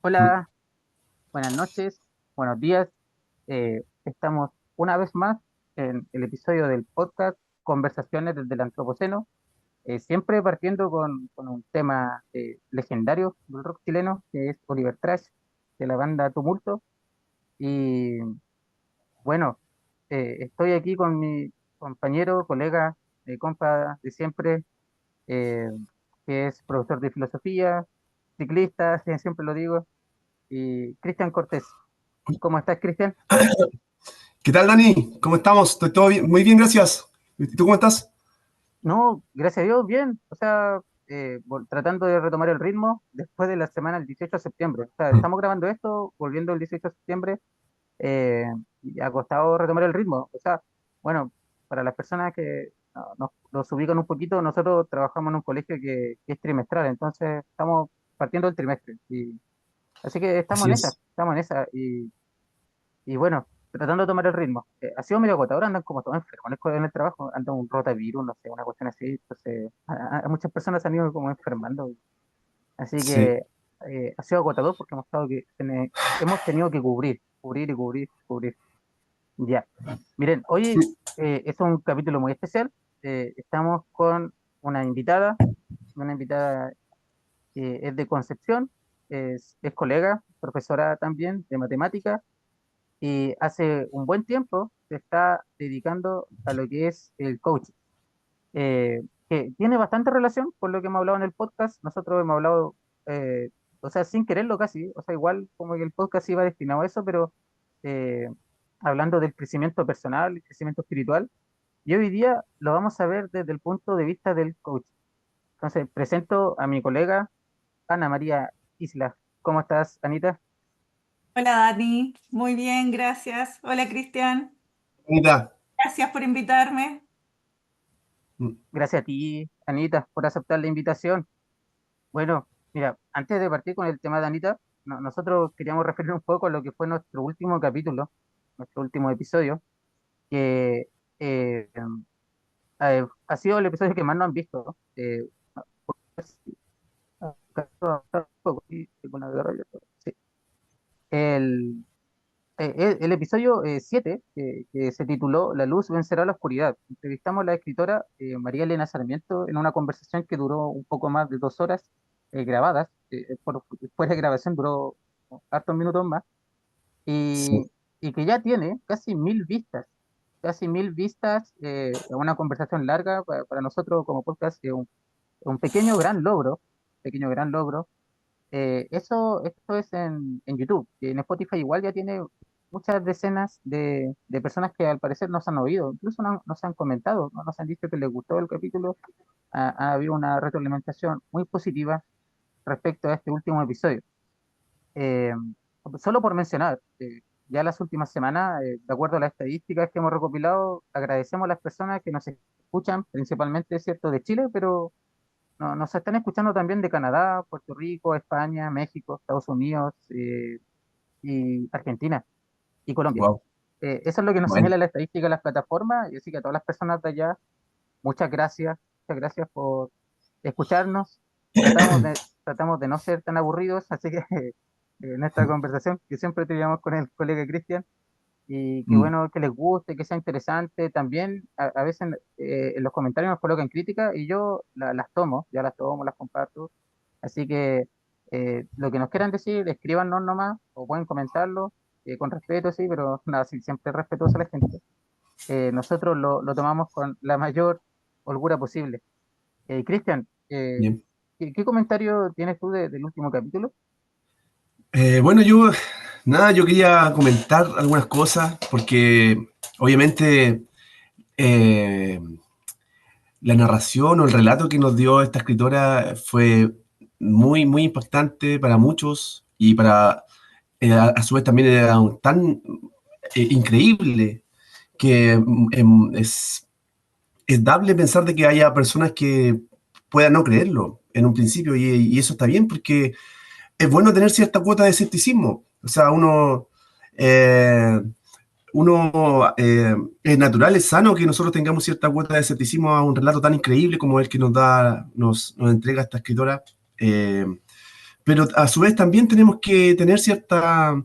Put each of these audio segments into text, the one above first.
Hola, buenas noches, buenos días. Estamos una vez más en el episodio del podcast Conversaciones desde el Antropoceno, siempre partiendo con un tema legendario del rock chileno, que es Oliver Trash, de la banda Tumulto. Y bueno, estoy aquí con mi compañero, colega, compa de siempre, eh, que es profesor de filosofía, ciclista, siempre lo digo, y Cristian Cortés. ¿Cómo estás, Cristian? ¿Qué tal, Dani? ¿Cómo estamos? Estoy todo bien, muy bien, gracias. ¿Y tú cómo estás? No, gracias a Dios, bien. O sea, tratando de retomar el ritmo después de la semana del 18 de septiembre. O sea, estamos grabando esto, volviendo el 18 de septiembre, eh, y ha costado retomar el ritmo. O sea, bueno, para las personas que nos ubican un poquito, nosotros trabajamos en un colegio que es trimestral, entonces estamos partiendo del trimestre. Así que Así es. estamos en esa. Y bueno, tratando de tomar el ritmo. Ha sido medio agotador, andan como todos enfermos en el trabajo, andan un rotavirus, no sé, una cuestión así. Entonces, muchas personas se han ido como enfermando. Así Sí. que ha sido agotador porque hemos tenido que cubrir y cubrir, cubrir. Ya. Miren, hoy Sí. es un capítulo muy especial. Estamos con una invitada que es de Concepción, es colega, profesora también de matemáticas y hace un buen tiempo se está dedicando a lo que es el coaching, que tiene bastante relación con lo que hemos hablado en el podcast. Nosotros hemos hablado, eh, o sea, sin quererlo casi, o sea, igual como que el podcast iba destinado a eso, pero eh, hablando del crecimiento personal, el crecimiento espiritual, y hoy día lo vamos a ver desde el punto de vista del coaching. Entonces, presento a mi colega Ana María Isla. ¿Cómo estás, Anita? Hola Dani, muy bien, gracias. Hola Cristian, Bonita. gracias por invitarme. Gracias a ti, Anita, por aceptar la invitación. Bueno, mira, antes de partir con el tema de Anita, nosotros queríamos referir un poco a lo que fue nuestro último capítulo, nuestro último episodio, que ha sido el episodio que más nos han visto. Sí. El, el episodio 7, que se tituló La luz vencerá la oscuridad. Entrevistamos a la escritora María Elena Sarmiento en una conversación que duró un poco más de 2 horas grabadas. Después de grabación duró hartos minutos más. Sí. Y que ya tiene casi 1000 vistas, una conversación larga para nosotros como podcast, un pequeño gran logro. Esto es en YouTube. Y en Spotify igual ya tiene muchas decenas de personas que al parecer nos han oído, incluso nos han comentado, ¿no? Nos han dicho que les gustó el capítulo. Ha habido una retroalimentación muy positiva respecto a este último episodio. Eh, Solo por mencionar, ya las últimas semanas, de acuerdo a las estadísticas que hemos recopilado, agradecemos a las personas que nos escuchan, principalmente, ¿cierto?, de Chile, pero nos están escuchando también de Canadá, Puerto Rico, España, México, Estados Unidos, y Argentina y Colombia. Wow. Eso es lo que nos Bueno. señala la estadística de las plataformas, y así que a todas las personas de allá, muchas gracias por escucharnos. Tratamos de no ser tan aburridos, así que en esta conversación que siempre teníamos con el colega Cristian, y qué Mm. bueno que les guste, que sea interesante. También a veces en los comentarios nos colocan críticas y yo las tomo, las comparto. Así que lo que nos quieran decir, escríbanos nomás o pueden comentarlo con respeto, sí, pero nada, sí, siempre respetuoso a la gente. Nosotros lo tomamos con la mayor holgura posible. Cristian, Bien. ¿qué comentario tienes tú del último capítulo? Bueno, yo quería comentar algunas cosas porque obviamente eh, la narración o el relato que nos dio esta escritora fue muy, muy impactante para muchos y a su vez también era tan increíble que es dable pensar de que haya personas que puedan no creerlo en un principio y eso está bien porque es bueno tener cierta cuota de escepticismo. O sea, es natural, es sano que nosotros tengamos cierta cuota de escepticismo a un relato tan increíble como el que nos entrega esta escritora. Eh, pero a su vez también tenemos que tener cierta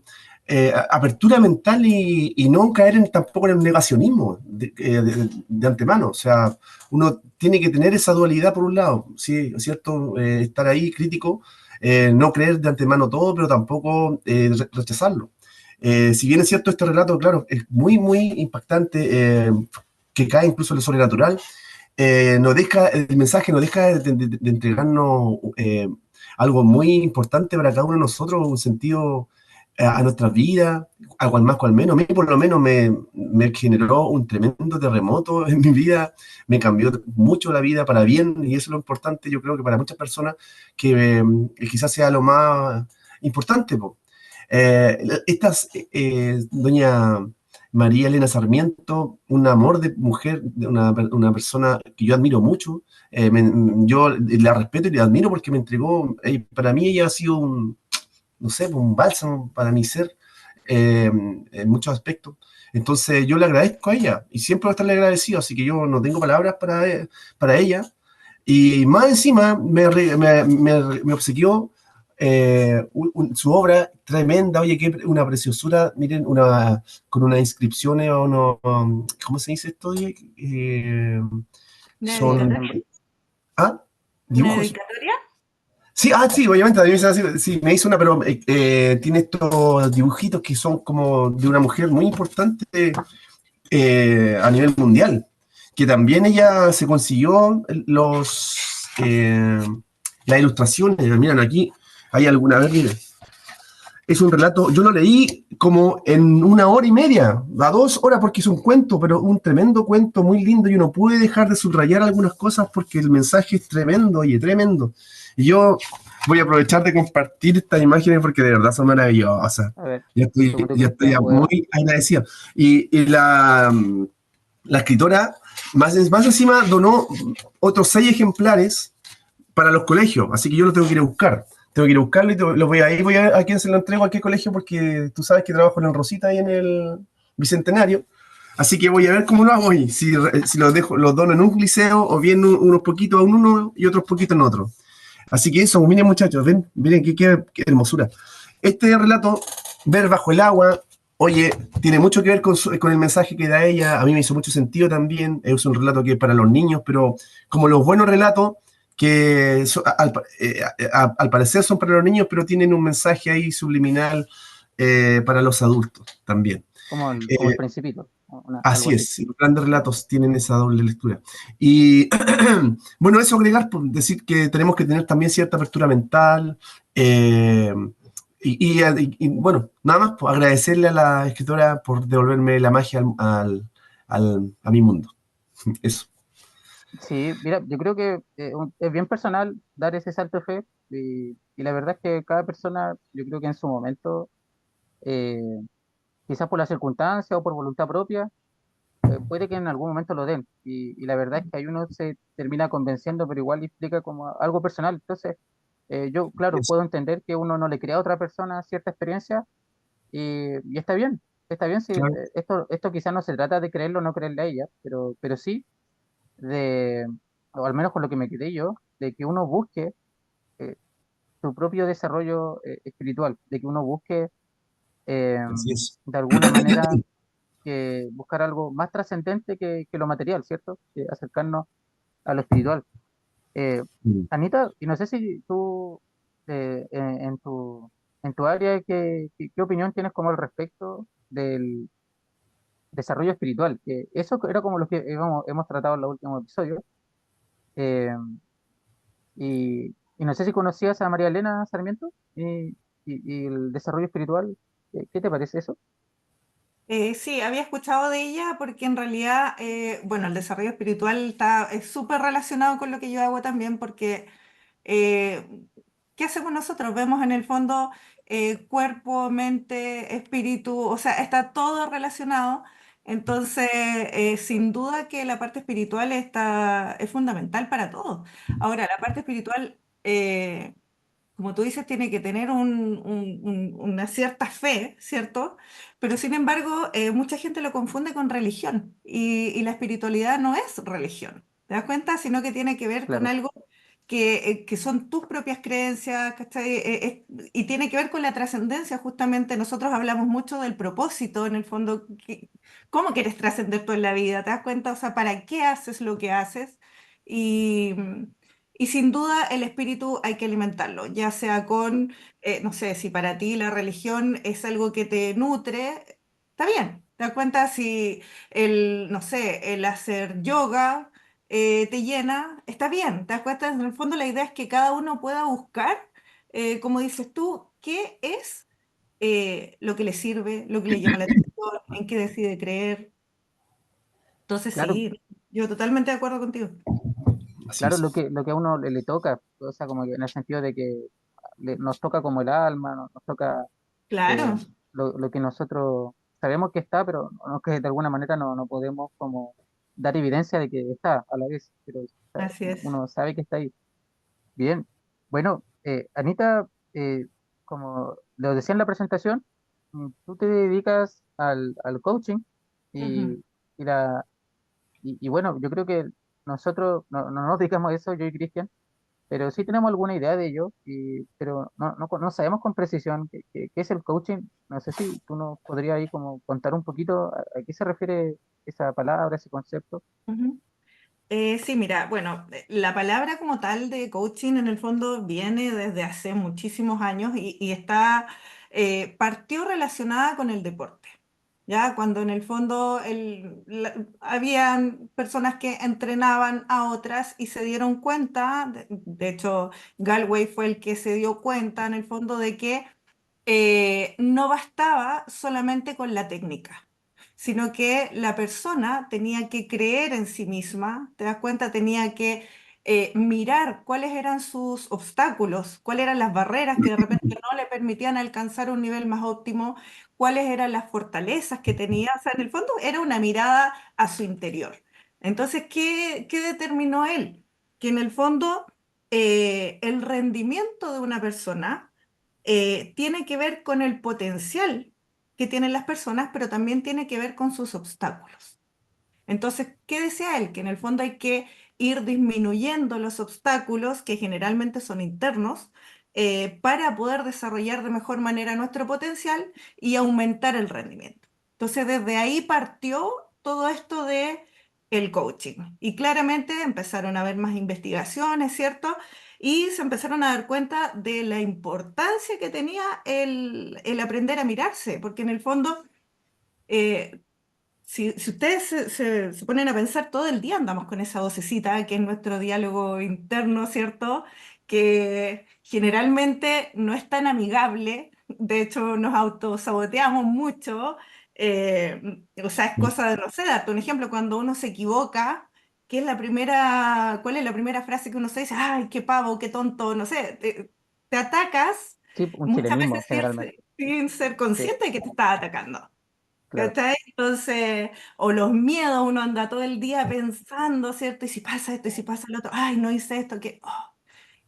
apertura mental y no caer tampoco en el negacionismo de antemano. O sea, uno tiene que tener esa dualidad por un lado, ¿sí? ¿Es cierto? Estar ahí crítico, no creer de antemano todo, pero tampoco rechazarlo. Si bien es cierto, este relato, claro, es muy, muy impactante, que cae incluso en lo sobrenatural, no deja, el mensaje no deja de entregarnos algo muy importante para cada uno de nosotros, un sentido a nuestras vidas, a cual más, cual menos. A mí por lo menos me generó un tremendo terremoto en mi vida, me cambió mucho la vida para bien, y eso es lo importante, yo creo que para muchas personas, que quizás sea lo más importante. Po. Doña María Elena Sarmiento, un amor de mujer, una persona que yo admiro mucho. Yo la respeto y la admiro porque me entregó, para mí ella ha sido un, no sé, un bálsamo para mi ser, en muchos aspectos. Entonces yo le agradezco a ella y siempre voy a estarle agradecido, así que yo no tengo palabras para ella. Y más encima me obsequió su obra tremenda, oye, que una preciosura, miren, con unas inscripciones o no, ¿cómo se dice esto? Oye? ¿Una Son, dedicatoria? ah, ¿Una dibujos. dedicatoria? Sí, sí, obviamente, a mí sí, me hizo una, pero tiene estos dibujitos que son como de una mujer muy importante a nivel mundial, que también ella se consiguió eh, las ilustraciones. Miren, aquí hay alguna vez, miren, es un relato, yo lo leí como en 1 hora y media, a 2 horas, porque es un cuento, pero un tremendo cuento, muy lindo, y uno puede dejar de subrayar algunas cosas porque el mensaje es tremendo, oye, tremendo. Y yo voy a aprovechar de compartir estas imágenes porque de verdad son maravillosas. A ver, un Ya segundo, ya estoy Cristian, muy agradecido. Y la escritora, más encima, donó otros 6 ejemplares para los colegios, así que yo lo tengo que ir a buscar. Tengo que ir a buscarlo y lo voy a ir, voy a quién se lo entrego, a qué colegio, porque tú sabes que trabajo en el Rosita y en el Bicentenario. Así que voy a ver cómo lo hago hoy, si los dejo, los dono en un liceo o bien unos poquitos a uno y otros poquitos en otro. Así que eso, miren muchachos, ven, miren qué hermosura. Este relato, Ver bajo el agua, oye, tiene mucho que ver con el mensaje que da ella, a mí me hizo mucho sentido también, es un relato que es para los niños, pero como los buenos relatos, que al parecer son para los niños, pero tienen un mensaje ahí subliminal para los adultos también. como el Eh, Principito, algo Así así. es, los grandes relatos tienen esa doble lectura. Y bueno, eso agregar, por decir que tenemos que tener también cierta apertura mental. eh, bueno, nada más, pues, agradecerle a la escritora por devolverme la magia a mi mundo. Eso. Sí, mira, yo creo que es bien personal dar ese salto de fe y la verdad es que cada persona, yo creo que en su momento, eh, quizás por la circunstancia o por voluntad propia, puede que en algún momento lo den. Y la verdad es que ahí uno se termina convenciendo, pero igual implica como algo personal. Entonces, yo, claro, Eso, puedo entender que uno no le crea a otra persona cierta experiencia y está bien. Está bien si claro. esto quizás no se trata de creerlo o no creerle a ella, pero sí de, o al menos con lo que me quedé yo, de que uno busque eh, su propio desarrollo espiritual, de que uno busque eh, Así es. de alguna manera que buscar algo más trascendente que lo material, ¿cierto? Que acercarnos a lo espiritual. Eh, Mm. Anita, y no sé si tú en tu área, ¿qué opinión tienes como al respecto del desarrollo espiritual? Que eso era como lo que hemos tratado en los últimos episodios. eh, y no sé si conocías a María Elena Sarmiento y el desarrollo espiritual. ¿Qué te parece eso? Sí, había escuchado de ella porque en realidad, bueno, el desarrollo espiritual es súper relacionado con lo que yo hago también porque, eh, ¿qué hacemos nosotros? Vemos en el fondo cuerpo, mente, espíritu, o sea, está todo relacionado. Entonces, sin duda que la parte espiritual es fundamental para todos. Ahora, la parte espiritual... como tú dices, tiene que tener una cierta fe, ¿cierto? Pero sin embargo, mucha gente lo confunde con religión y la espiritualidad no es religión, ¿te das cuenta? Sino que tiene que ver con Claro, algo que son tus propias creencias, ¿cachai? Y tiene que ver con la trascendencia, justamente. Nosotros hablamos mucho del propósito, en el fondo, ¿cómo quieres trascender tú en la vida? ¿Te das cuenta? O sea, ¿para qué haces lo que haces? Y, y sin duda el espíritu hay que alimentarlo, ya sea con, no sé, si para ti la religión es algo que te nutre, está bien. ¿Te das cuenta? Si no sé, el hacer yoga te llena, está bien. ¿Te das cuenta? En el fondo la idea es que cada uno pueda buscar, como dices tú, qué es lo que le sirve, lo que le llama la atención, en qué decide creer. Entonces Claro, sí, yo totalmente de acuerdo contigo. Así claro, es. lo que a uno le toca, o sea, como que en el sentido de que nos toca como el alma, nos toca Claro, eh, lo que nosotros sabemos que está, pero no que de alguna manera no podemos como dar evidencia de que está a la vez, pero así es. uno sabe que está ahí. Bien, bueno, Anita, como lo decía en la presentación, tú te dedicas al coaching Ujú. y, y la, y bueno, yo creo que nosotros no nos dedicamos a eso, yo y Cristian, pero sí tenemos alguna idea de ello, pero no sabemos con precisión qué es el coaching. No sé si tú nos podrías ahí como contar un poquito a qué se refiere esa palabra, ese concepto. Ujú. Sí, mira, bueno, la palabra como tal de coaching en el fondo viene desde hace muchísimos años y está, partió relacionada con el deporte, ¿ya? Cuando en el fondo habían personas que entrenaban a otras y se dieron cuenta, de hecho, Galway fue el que se dio cuenta en el fondo de que no bastaba solamente con la técnica, sino que la persona tenía que creer en sí misma, ¿te das cuenta? Tenía que mirar cuáles eran sus obstáculos, cuáles eran las barreras que de repente no le permitían alcanzar un nivel más óptimo, cuáles eran las fortalezas que tenía. O sea, en el fondo era una mirada a su interior. Entonces, ¿qué determinó él? Que en el fondo el rendimiento de una persona tiene que ver con el potencial que tienen las personas, pero también tiene que ver con sus obstáculos. Entonces, ¿qué decía él? Que en el fondo hay que ir disminuyendo los obstáculos, que generalmente son internos, para poder desarrollar de mejor manera nuestro potencial y aumentar el rendimiento. Entonces, desde ahí partió todo esto de el coaching. Y claramente empezaron a haber más investigaciones, ¿cierto? Y se empezaron a dar cuenta de la importancia que tenía el aprender a mirarse, porque en el fondo eh, si ustedes se ponen a pensar, todo el día andamos con esa vocecita que es nuestro diálogo interno, ¿cierto? Que generalmente no es tan amigable, de hecho nos autosaboteamos mucho, o sea, es cosa de, no sé, darte un ejemplo, cuando uno se equivoca, ¿cuál es la primera frase que uno se dice? Ay, qué pavo, qué tonto, no sé, te atacas Sí, un muchas chilenismo veces generalmente. sin ser Sí, consciente de que te estás atacando. claro. ¿Cachai? Entonces, o los miedos, uno anda todo el día pensando, ¿cierto? Y si pasa esto, y si pasa lo otro, ay, no hice esto, que... oh.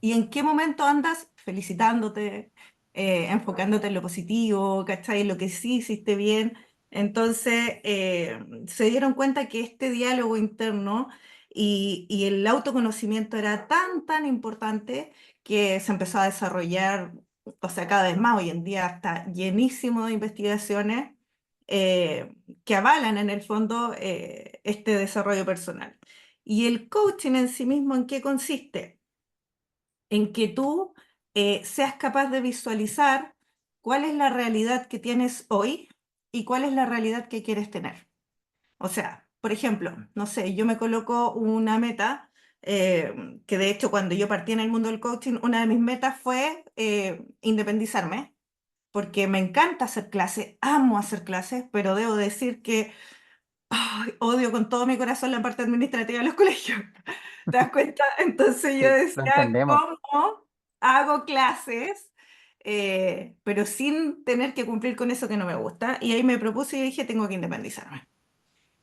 ¿Y en qué momento andas felicitándote, enfocándote en lo positivo, ¿cachai? En lo que sí hiciste bien. Entonces, se dieron cuenta que este diálogo interno y el autoconocimiento era tan importante que se empezó a desarrollar, o sea, cada vez más. Hoy en día está llenísimo de investigaciones que avalan en el fondo este desarrollo personal. ¿Y el coaching en sí mismo en qué consiste? En que tú seas capaz de visualizar cuál es la realidad que tienes hoy y cuál es la realidad que quieres tener. O sea, por ejemplo, no sé, yo me coloco una meta, que de hecho cuando yo partí en el mundo del coaching, una de mis metas fue independizarme, porque me encanta hacer clases, amo hacer clases, pero debo decir que ay, odio con todo mi corazón la parte administrativa de los colegios. ¿Te das cuenta? Entonces yo Sí, lo decía, entendemos. ¿cómo hago clases, pero sin tener que cumplir con eso que no me gusta? Y ahí me propuse y dije, tengo que independizarme.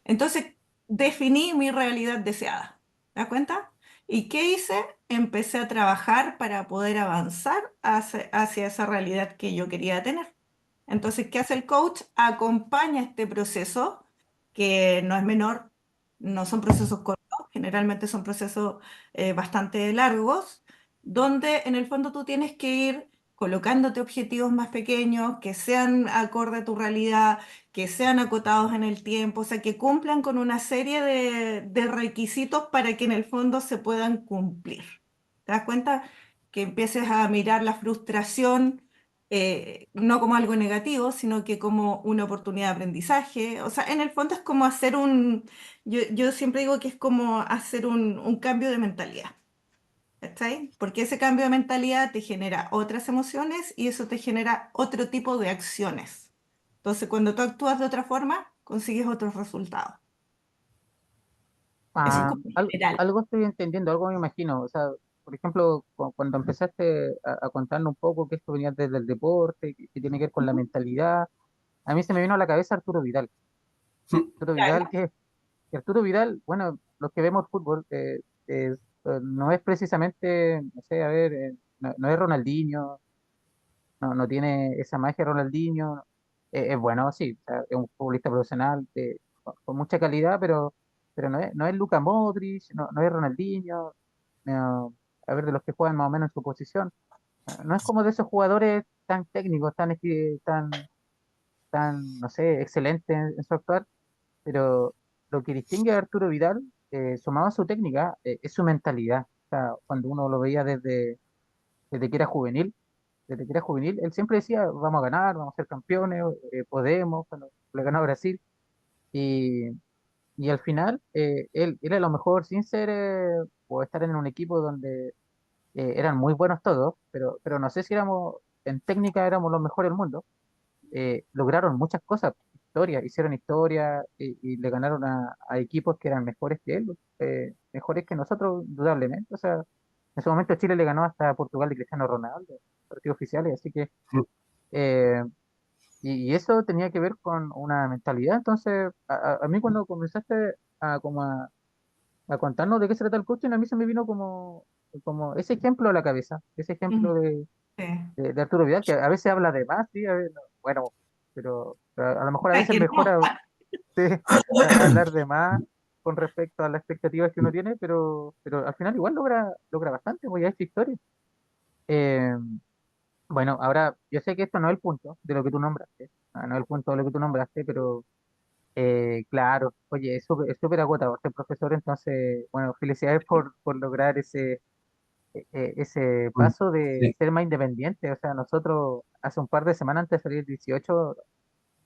Entonces definí mi realidad deseada. ¿Te das cuenta? ¿Y qué hice? Empecé a trabajar para poder avanzar hacia esa realidad que yo quería tener. Entonces, ¿qué hace el coach? Acompaña este proceso, que no es menor, no son procesos cortos, generalmente son procesos bastante largos, donde en el fondo tú tienes que ir colocándote objetivos más pequeños, que sean acorde a tu realidad, que sean acotados en el tiempo, o sea, que cumplan con una serie de requisitos para que en el fondo se puedan cumplir. ¿Te das cuenta? Que empieces a mirar la frustración no como algo negativo, sino que como una oportunidad de aprendizaje. O sea, en el fondo es como hacer yo siempre digo que es como hacer un cambio de mentalidad. ¿Cachai? Porque ese cambio de mentalidad te genera otras emociones y eso te genera otro tipo de acciones. Entonces, cuando tú actúas de otra forma, consigues otros resultados. Eso es Ah, como general. algo estoy entendiendo, algo me imagino. O sea, por ejemplo, cuando empezaste a contarnos un poco que esto venía desde el deporte, que tiene que ver con la Ujú. mentalidad, a mí se me vino a la cabeza Arturo Vidal. Arturo Vidal, Claro. que Arturo Vidal, bueno, los que vemos fútbol, no es precisamente, no sé, a ver, no es Ronaldinho, no tiene esa magia Ronaldinho. Es bueno, sí, o sea, es un futbolista profesional con mucha calidad, pero no es Luka Modric, no es Ronaldinho, no, a ver, de los que juegan más o menos en su posición. No es como de esos jugadores tan técnicos, tan, no sé, excelentes en su actuar, pero lo que distingue a Arturo Vidal, sumado a su técnica, es su mentalidad. O sea, cuando uno lo veía desde que era juvenil, él siempre decía, vamos a ganar, vamos a ser campeones, podemos, cuando le ganó a Brasil. Y, y al final, él a lo mejor sin ser o estar en un equipo donde eran muy buenos todos, pero no sé si en técnica éramos los mejores del mundo. Lograron muchas cosas, hicieron historia y le ganaron a equipos que eran mejores que él, mejores que nosotros, indudablemente. O sea, en ese momento Chile le ganó hasta a Portugal de Cristiano Ronaldo, partidos oficiales, así que eh, y eso tenía que ver con una mentalidad. Entonces, a mí cuando comenzaste como a contarnos de qué se trata el coaching, a mí se me vino como ese ejemplo a la cabeza, ese Ujú. ejemplo de, Sí. de Arturo Vidal, que a veces habla de más, sí, no, bueno, pero a lo mejor a ¿Para veces qué no? mejora sí, hablar de más con respecto a las expectativas que uno tiene, pero al final igual logra bastante, pues ya es historia. Eh, bueno, ahora yo sé que esto no es el punto de lo que tú nombraste, no es el punto de lo que tú nombraste, pero claro, oye, es súper agotador ser profesor, entonces, bueno, felicidades por lograr ese Mm, paso de sí, ser más independiente. O sea, nosotros hace un par de semanas antes de salir 18,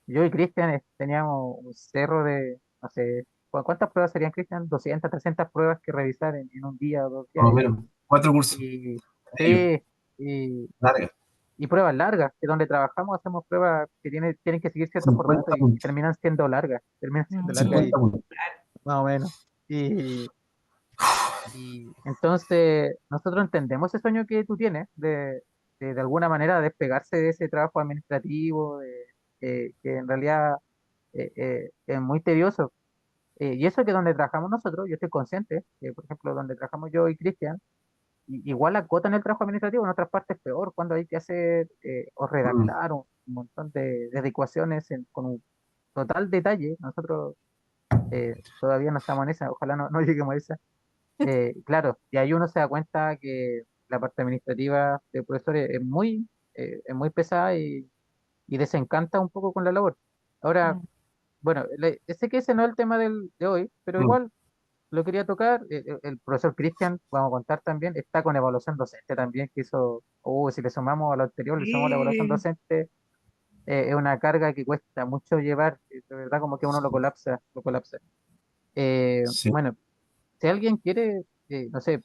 yo y Cristian teníamos un cerro de, no sé, ¿cuántas pruebas serían, Cristian? 200, 300 pruebas que revisar en un día o 2 días. más o menos. 4 cursos. Y Ellos, sí, y, larga. y pruebas largas, que donde trabajamos hacemos pruebas que tienen que seguir ciertos 50 formatos y puntos. terminan siendo largas, y 50 puntos. más o menos. Y, y entonces nosotros entendemos ese sueño que tú tienes de alguna manera despegarse de ese trabajo administrativo, que en realidad es muy tedioso. Y eso que donde trabajamos nosotros, yo estoy consciente, por ejemplo, donde trabajamos yo y Cristian, igual acotan el trabajo administrativo, en otras partes peor, cuando hay que hacer o Mm, redactar un montón de ecuaciones con un total detalle. Nosotros todavía no estamos en esa, ojalá no lleguemos a esa. Claro, y ahí uno se da cuenta que la parte administrativa del profesor es muy pesada y desencanta un poco con la labor. Ahora, Mm. bueno, sé que ese no es el tema de hoy, pero mm. igual lo quería tocar. El profesor Cristian, vamos a contar también, está con evaluación docente también, que eso, si le sumamos a lo anterior, le sumamos la evaluación Sí. docente, es una carga que cuesta mucho llevar, de verdad como que uno lo colapsa, lo colapsa. Sí. Bueno, si alguien quiere, no sé,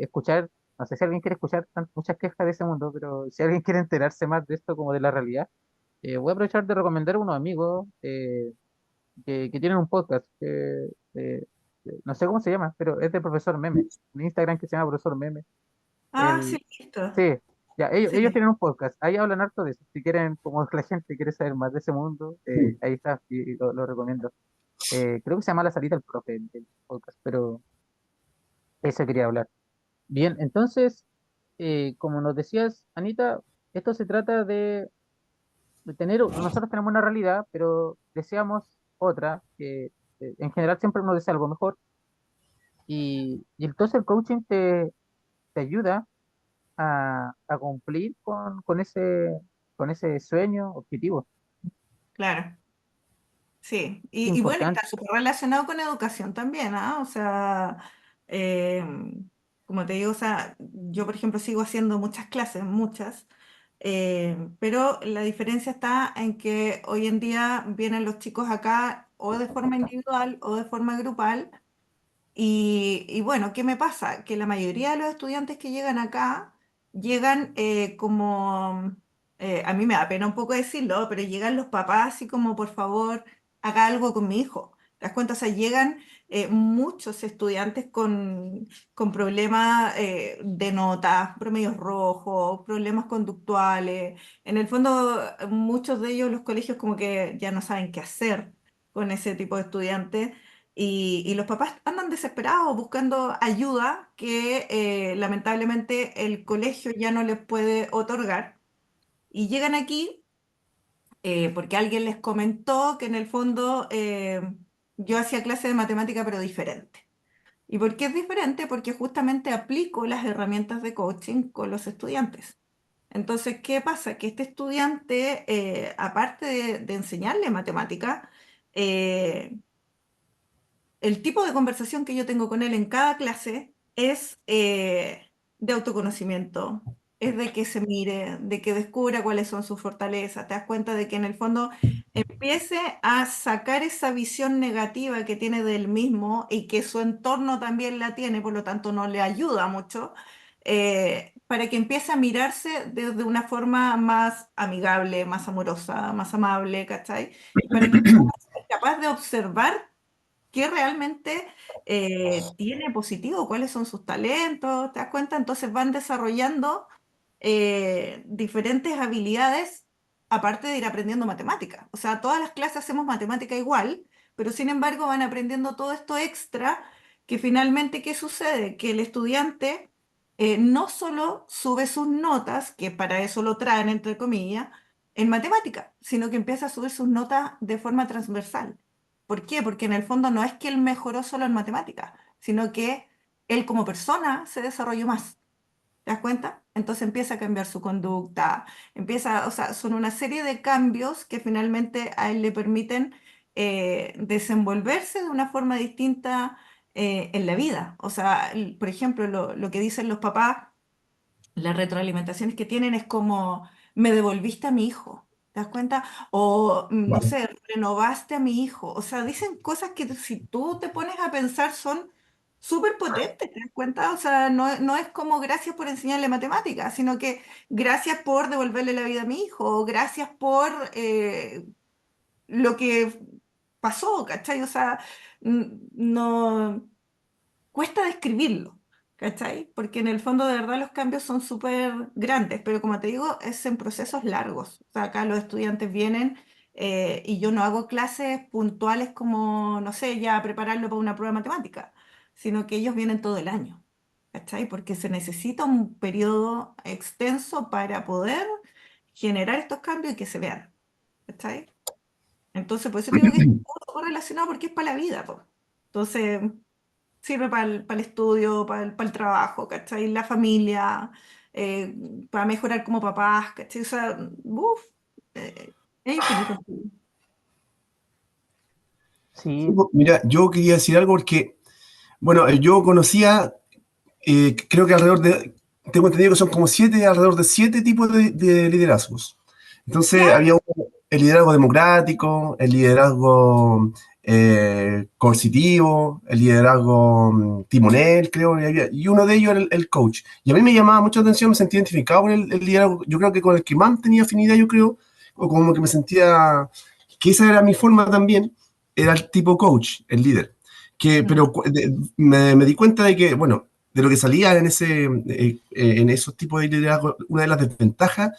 escuchar, no sé si alguien quiere escuchar muchas quejas de ese mundo, pero si alguien quiere enterarse más de esto como de la realidad, voy a aprovechar de recomendar a unos amigos que tienen un podcast, no sé cómo se llama, pero es de Profesor Meme, un Instagram que se llama Profesor Meme. Ah, sí, El, listo. sí, ya, ellos Sí. tienen un podcast, ahí hablan harto de eso. Si quieren, como la gente quiere saber más de ese mundo, Mm. ahí está, y lo recomiendo. Creo que se llama La Salita del Profe, el podcast, pero eso quería hablar. Bien, entonces, como nos decías, Anita, esto se trata de nosotros tenemos una realidad, pero deseamos otra, que en general siempre uno desea algo mejor, y entonces el coaching te ayuda a cumplir con ese sueño, objetivo. Claro. Sí, y bueno, Importante. está súper relacionado con educación también, ¿ah? O sea, eh, como te digo, o sea, yo por ejemplo sigo haciendo muchas clases, muchas, pero la diferencia está en que hoy en día vienen los chicos acá o de forma individual o de forma grupal y bueno, ¿qué me pasa? Que la mayoría de los estudiantes que llegan acá llegan a mí me da pena un poco decirlo, pero llegan los papás así como, por favor, haga algo con mi hijo. ¿Te das cuenta? O sea, llegan muchos estudiantes con problemas de notas, promedios rojos, problemas conductuales. En el fondo, muchos de ellos, los colegios como que ya no saben qué hacer con ese tipo de estudiantes y los papás andan desesperados buscando ayuda que lamentablemente el colegio ya no les puede otorgar. Y llegan aquí porque alguien les comentó que en el fondo yo hacía clase de matemática pero diferente. ¿Y por qué es diferente? Porque justamente aplico las herramientas de coaching con los estudiantes. Entonces, ¿qué pasa? Que este estudiante, aparte de enseñarle matemática, eh, el tipo de conversación que yo tengo con él en cada clase es de autoconocimiento, es de que se mire, de que descubra cuáles son sus fortalezas, te das cuenta de que en el fondo empiece a sacar esa visión negativa que tiene del mismo y que su entorno también la tiene, por lo tanto no le ayuda mucho, para que empiece a mirarse desde una forma más amigable, más amorosa, más amable, ¿cachai? Y para que pueda ser capaz de observar qué realmente tiene positivo, cuáles son sus talentos, ¿te das cuenta? Entonces van desarrollando diferentes habilidades aparte de ir aprendiendo matemática. O sea, todas las clases hacemos matemática igual, pero sin embargo van aprendiendo todo esto extra que finalmente, ¿qué sucede? Que el estudiante no solo sube sus notas, que para eso lo traen, entre comillas, en matemática, sino que empieza a subir sus notas de forma transversal. ¿Por qué? Porque en el fondo no es que él mejoró solo en matemáticas, sino que él como persona se desarrolló más. ¿Te das cuenta? Entonces empieza a cambiar su conducta, empieza, o sea, son una serie de cambios que finalmente a él le permiten desenvolverse de una forma distinta en la vida. O sea, por ejemplo, lo que dicen los papás, las retroalimentaciones que tienen es como, me devolviste a mi hijo, ¿te das cuenta? O, no Wow. sé, renovaste a mi hijo. O sea, dicen cosas que si tú te pones a pensar son súper potentes, ¿te das cuenta? O sea, no es como gracias por enseñarle matemáticas, sino que gracias por devolverle la vida a mi hijo, o gracias por lo que pasó, ¿cachai? O sea, no cuesta describirlo, ¿cachai? Porque en el fondo de verdad los cambios son súper grandes, pero como te digo, es en procesos largos. O sea, acá los estudiantes vienen y yo no hago clases puntuales como, no sé, ya prepararlo para una prueba de matemática, sino que ellos vienen todo el año, ¿cachai? Porque se necesita un periodo extenso para poder generar estos cambios y que se vean, ¿cachai? Entonces, por eso te digo que es todo relacionado porque es para la vida, po. Entonces, sirve para el estudio, para el trabajo, ¿cachai? La familia, eh, para mejorar como papás, ¿cachai? O sea, uf, es infinito. Sí, Sí, pues, mira, yo quería decir algo porque, bueno, yo conocía, creo que tengo entendido que son como alrededor de 7 tipos de liderazgos. Entonces, ¿Ya? el liderazgo democrático, el liderazgo coercitivo, el liderazgo timonel, creo, y uno de ellos era el coach. Y a mí me llamaba mucho la atención, me sentía identificado con el liderazgo, yo creo que con el que más tenía afinidad, yo creo, o como que me sentía que esa era mi forma también, era el tipo coach, el líder. Mm. Pero me di cuenta de que, bueno, de lo que salía en esos tipos de liderazgo, una de las desventajas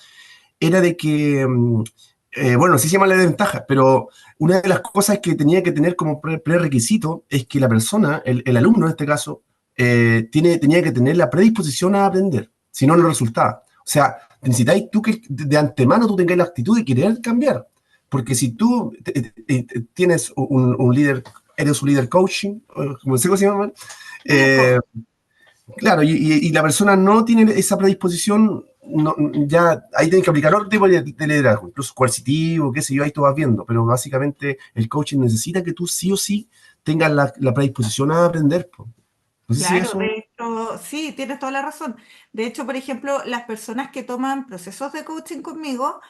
era de que, bueno, no sé si se llama la desventaja, pero una de las cosas que tenía que tener como prerequisito es que la persona, el alumno en este caso, tenía que tener la predisposición a aprender, si no, no resultaba. O sea, necesitáis tú que de antemano tú tengas la actitud de querer cambiar, porque si tú tienes un líder, eres un líder coaching, como se llama, Líder eh, coach. Claro, y la persona no tiene esa predisposición, ya ahí tienen que aplicar otro tipo de liderazgo, incluso coercitivo, qué sé yo, ahí tú vas viendo, pero básicamente el coaching necesita que tú sí o sí tengas la predisposición a aprender, po. No sé si Claro, eso... de hecho, sí, tienes toda la razón. De hecho, por ejemplo, las personas que toman procesos de coaching conmigo,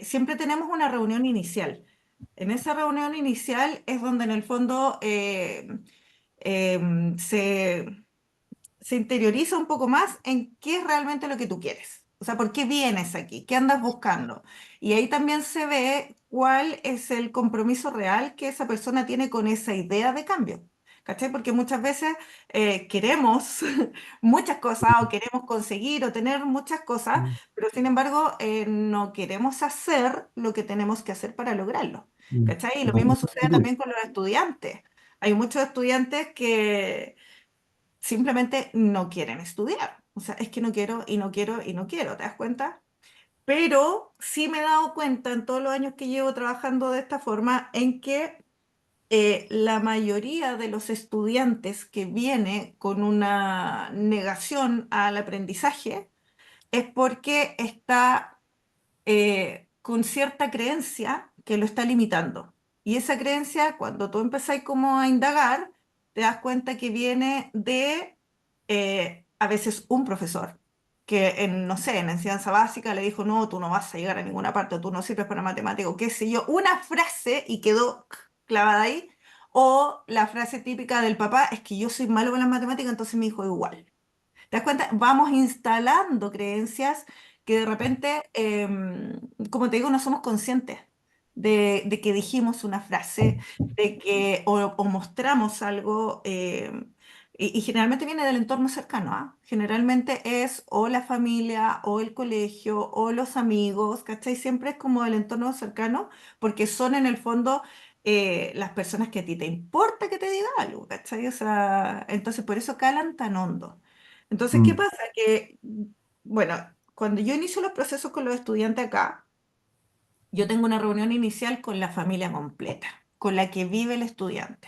siempre tenemos una reunión inicial. En esa reunión inicial es donde en el fondo se interioriza un poco más en qué es realmente lo que tú quieres. O sea, ¿por qué vienes aquí? ¿Qué andas buscando? Y ahí también se ve cuál es el compromiso real que esa persona tiene con esa idea de cambio. ¿Cachai? Porque muchas veces queremos muchas cosas o queremos conseguir o tener muchas cosas, Mm, pero sin embargo no queremos hacer lo que tenemos que hacer para lograrlo. mm. ¿Cachai? Y lo No, mismo mucha sucede actitud. también con los estudiantes. Hay muchos estudiantes que simplemente no quieren estudiar. O sea, es que no quiero y no quiero y no quiero, ¿te das cuenta? Pero sí me he dado cuenta en todos los años que llevo trabajando de esta forma en que la mayoría de los estudiantes que viene con una negación al aprendizaje es porque está con cierta creencia que lo está limitando. Y esa creencia, cuando tú empezás como a indagar, te das cuenta que viene de a veces un profesor que en, no sé, en enseñanza básica le dijo, no, tú no vas a llegar a ninguna parte, tú no sirves para matemático, qué sé yo, una frase y quedó clavada ahí. O la frase típica del papá es que yo soy malo con las matemáticas, entonces mi hijo igual. ¿Te das cuenta? Vamos instalando creencias que de repente, como te digo, no somos conscientes de que dijimos una frase, de que o mostramos algo, y generalmente viene del entorno cercano, ¿ah? Generalmente es o la familia, o el colegio, o los amigos, ¿cachai? Siempre es como el entorno cercano, porque son en el fondo las personas que a ti te importa que te diga algo, ¿cachai? O sea, entonces por eso calan tan hondo. Entonces, ¿qué Mm. pasa? Que, bueno, cuando yo inicio los procesos con los estudiantes acá, yo tengo una reunión inicial con la familia completa, con la que vive el estudiante.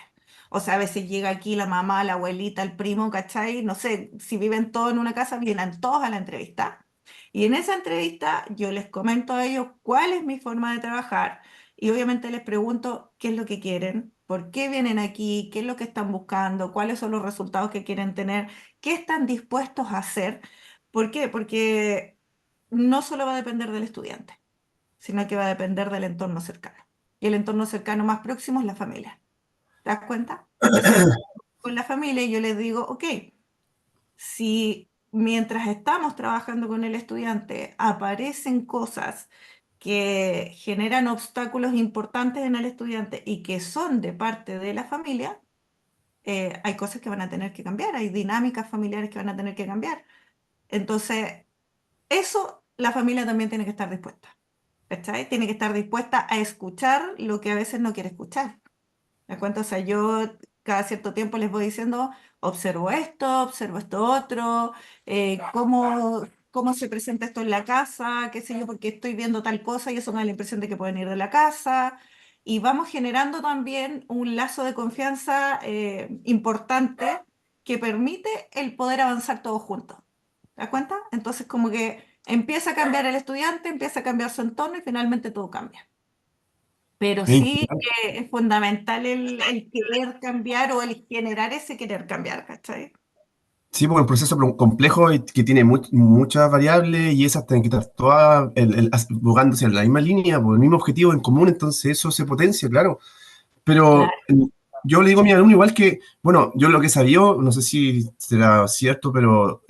O sea, a veces llega aquí la mamá, la abuelita, el primo, ¿cachai? No sé, si viven todos en una casa, vienen todos a la entrevista. Y en esa entrevista yo les comento a ellos cuál es mi forma de trabajar y obviamente les pregunto qué es lo que quieren, por qué vienen aquí, qué es lo que están buscando, cuáles son los resultados que quieren tener, qué están dispuestos a hacer. ¿Por qué? Porque no solo va a depender del estudiante, sino que va a depender del entorno cercano. Y el entorno cercano más próximo es la familia. ¿Te das cuenta? Entonces, con la familia yo les digo, ok, si mientras estamos trabajando con el estudiante aparecen cosas que generan obstáculos importantes en el estudiante y que son de parte de la familia, hay cosas que van a tener que cambiar, hay dinámicas familiares que van a tener que cambiar. Entonces, eso la familia también tiene que estar dispuesta. ¿Cachai? Tiene que estar dispuesta a escuchar lo que a veces no quiere escuchar. ¿Me cuenta? O sea, yo cada cierto tiempo les voy diciendo, observo esto otro, cómo se presenta esto en la casa, qué sé yo, porque estoy viendo tal cosa y eso me da la impresión de que pueden ir de la casa. Y vamos generando también un lazo de confianza importante que permite el poder avanzar todos juntos. ¿Te das cuenta? Entonces como que empieza a cambiar el estudiante, empieza a cambiar su entorno y finalmente todo cambia. Pero Es sí importante. es fundamental el querer cambiar o el generar ese querer cambiar, ¿cachai? Sí, porque el proceso complejo y que tiene muchas variables y esas tienen que estar todas jugándose en la misma línea, por el mismo objetivo en común, entonces eso se potencia, claro. Pero Claro. yo le digo a mi alumno igual que, bueno, yo lo que sabía, no sé si será cierto, pero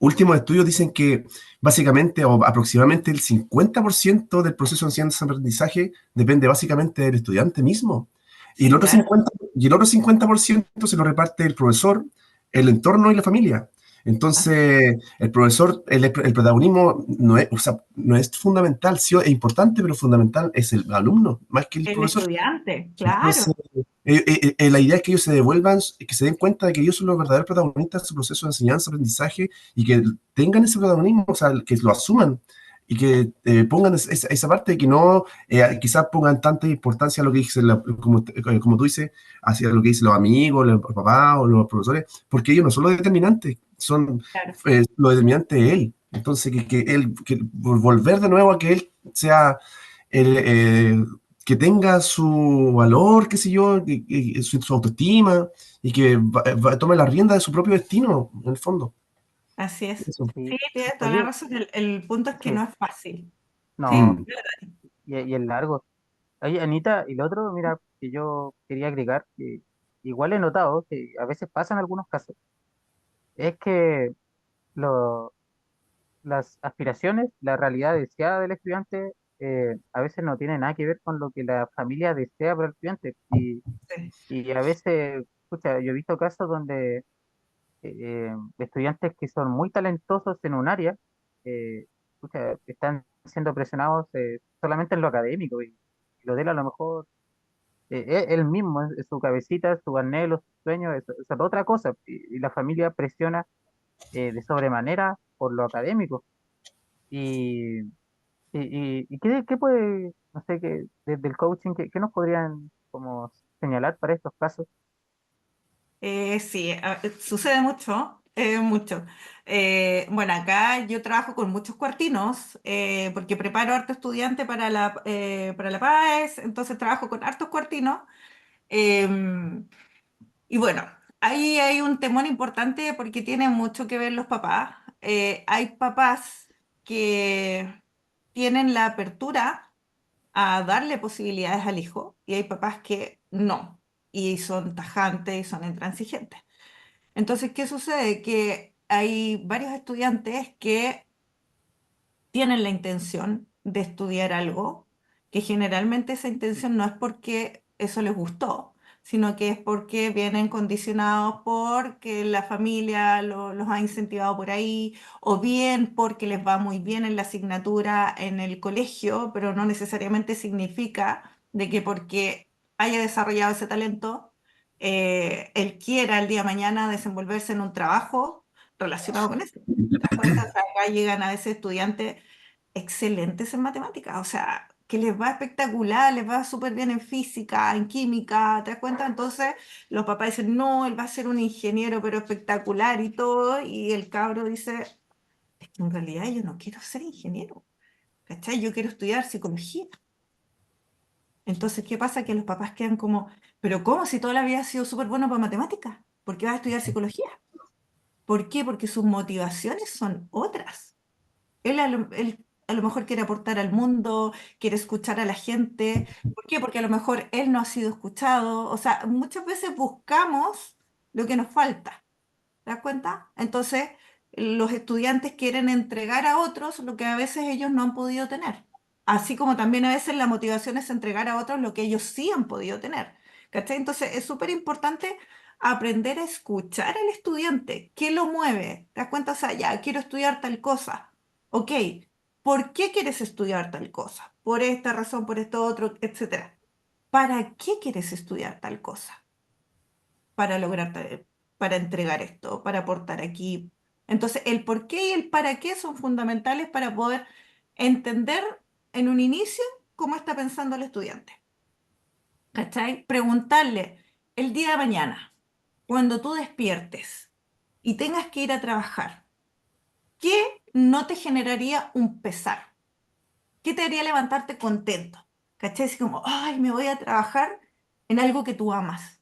últimos estudios dicen que básicamente o aproximadamente el 50% del proceso de enseñanza-aprendizaje depende básicamente del estudiante mismo. Y el Sí, otro claro. 50% se lo reparte el profesor, el entorno y la familia. Así Entonces, el profesor, el protagonismo no es, o sea, no es fundamental, sí es importante, pero fundamental es el alumno, más que el el profesor. estudiante, Entonces, claro. la idea es que ellos se devuelvan, que se den cuenta de que ellos son los verdaderos protagonistas de su proceso de enseñanza, aprendizaje y que tengan ese protagonismo, o sea, que lo asuman. y que pongan esa parte de que no quizás pongan tanta importancia a lo que dice, como tú dices, hacia lo que dicen los amigos, los papás o los profesores, porque ellos no son los determinantes, son Claro. lo determinante de él. Entonces, que él, que volver de nuevo a que él sea el, que tenga su valor, qué sé yo, su autoestima y que tome la rienda de su propio destino, en el fondo. Así es. Eso. Sí, Sí. tienes toda la Oye, razón. El punto es que sí, no es fácil. Sí, no, Mm. y es largo. Oye, Anita, y lo otro, mira, que yo quería agregar, que igual he notado que a veces pasan algunos casos, es que lo- las aspiraciones, la realidad deseada del estudiante, a veces no tiene nada que ver con lo que la familia desea para el estudiante. sí, Y a veces, escucha, yo he visto casos donde estudiantes que son muy talentosos en un área, escucha, están siendo presionados solamente en lo académico y lo de él a lo mejor él mismo, es su cabecita, su anhelo, su sueño, eso es otra cosa. Y la familia presiona de sobremanera por lo académico. Y, y qué puede, no sé, desde el coaching, qué nos podrían como señalar para estos casos? Sí, sucede mucho, mucho. Bueno, acá yo trabajo con muchos cuartinos porque preparo harto estudiante para la PAES, entonces trabajo con hartos cuartinos. em, y bueno, ahí hay un temor importante porque tiene mucho que ver los papás. Hay papás que tienen la apertura a darle posibilidades al hijo y hay papás que no, y son tajantes y son intransigentes. Entonces, ¿qué sucede? Que hay varios estudiantes que tienen la intención de estudiar algo, que generalmente esa intención no es porque eso les gustó, sino que es porque vienen condicionados porque la familia los ha incentivado por ahí, o bien porque les va muy bien en la asignatura en el colegio, pero no necesariamente significa de que porque haya desarrollado ese talento, él quiera el día de mañana desenvolverse en un trabajo relacionado con eso. ¿Te das cuenta? O sea, acá llegan a veces estudiantes excelentes en matemáticas, o sea, que les va espectacular, les va súper bien en física, en química, ¿te das cuenta? Entonces los papás dicen, no, él va a ser un ingeniero, pero espectacular y todo, y el cabro dice, es que en realidad yo no quiero ser ingeniero, ¿cachai? Yo quiero estudiar psicología. Entonces, ¿qué pasa? Que los papás quedan como, pero ¿cómo si toda la vida has sido súper bueno para matemáticas? ¿Por qué vas a estudiar psicología? ¿Por qué? Porque sus motivaciones son otras. Él a lo mejor quiere aportar al mundo, quiere escuchar a la gente. ¿Por qué? Porque a lo mejor él no ha sido escuchado. O sea, muchas veces buscamos lo que nos falta. ¿Te das cuenta? Entonces, los estudiantes quieren entregar a otros lo que a veces ellos no han podido tener. Así como también a veces la motivación es entregar a otros lo que ellos sí han podido tener. ¿Cachai? Entonces, es súper importante aprender a escuchar al estudiante. ¿Qué lo mueve? ¿Te das cuenta? O sea, ya, quiero estudiar tal cosa. Ok, ¿por qué quieres estudiar tal cosa? Por esta razón, por esto otro, etcétera. ¿Para qué quieres estudiar tal cosa? Para lograr, para entregar esto, para aportar aquí. Entonces, el por qué y el para qué son fundamentales para poder entender en un inicio cómo está pensando el estudiante. ¿Cachai? Preguntarle el día de mañana, cuando tú despiertes y tengas que ir a trabajar, ¿qué no te generaría un pesar? ¿Qué te haría levantarte contento? ¿Cachai? Así como, ay, me voy a trabajar en algo que tú amas.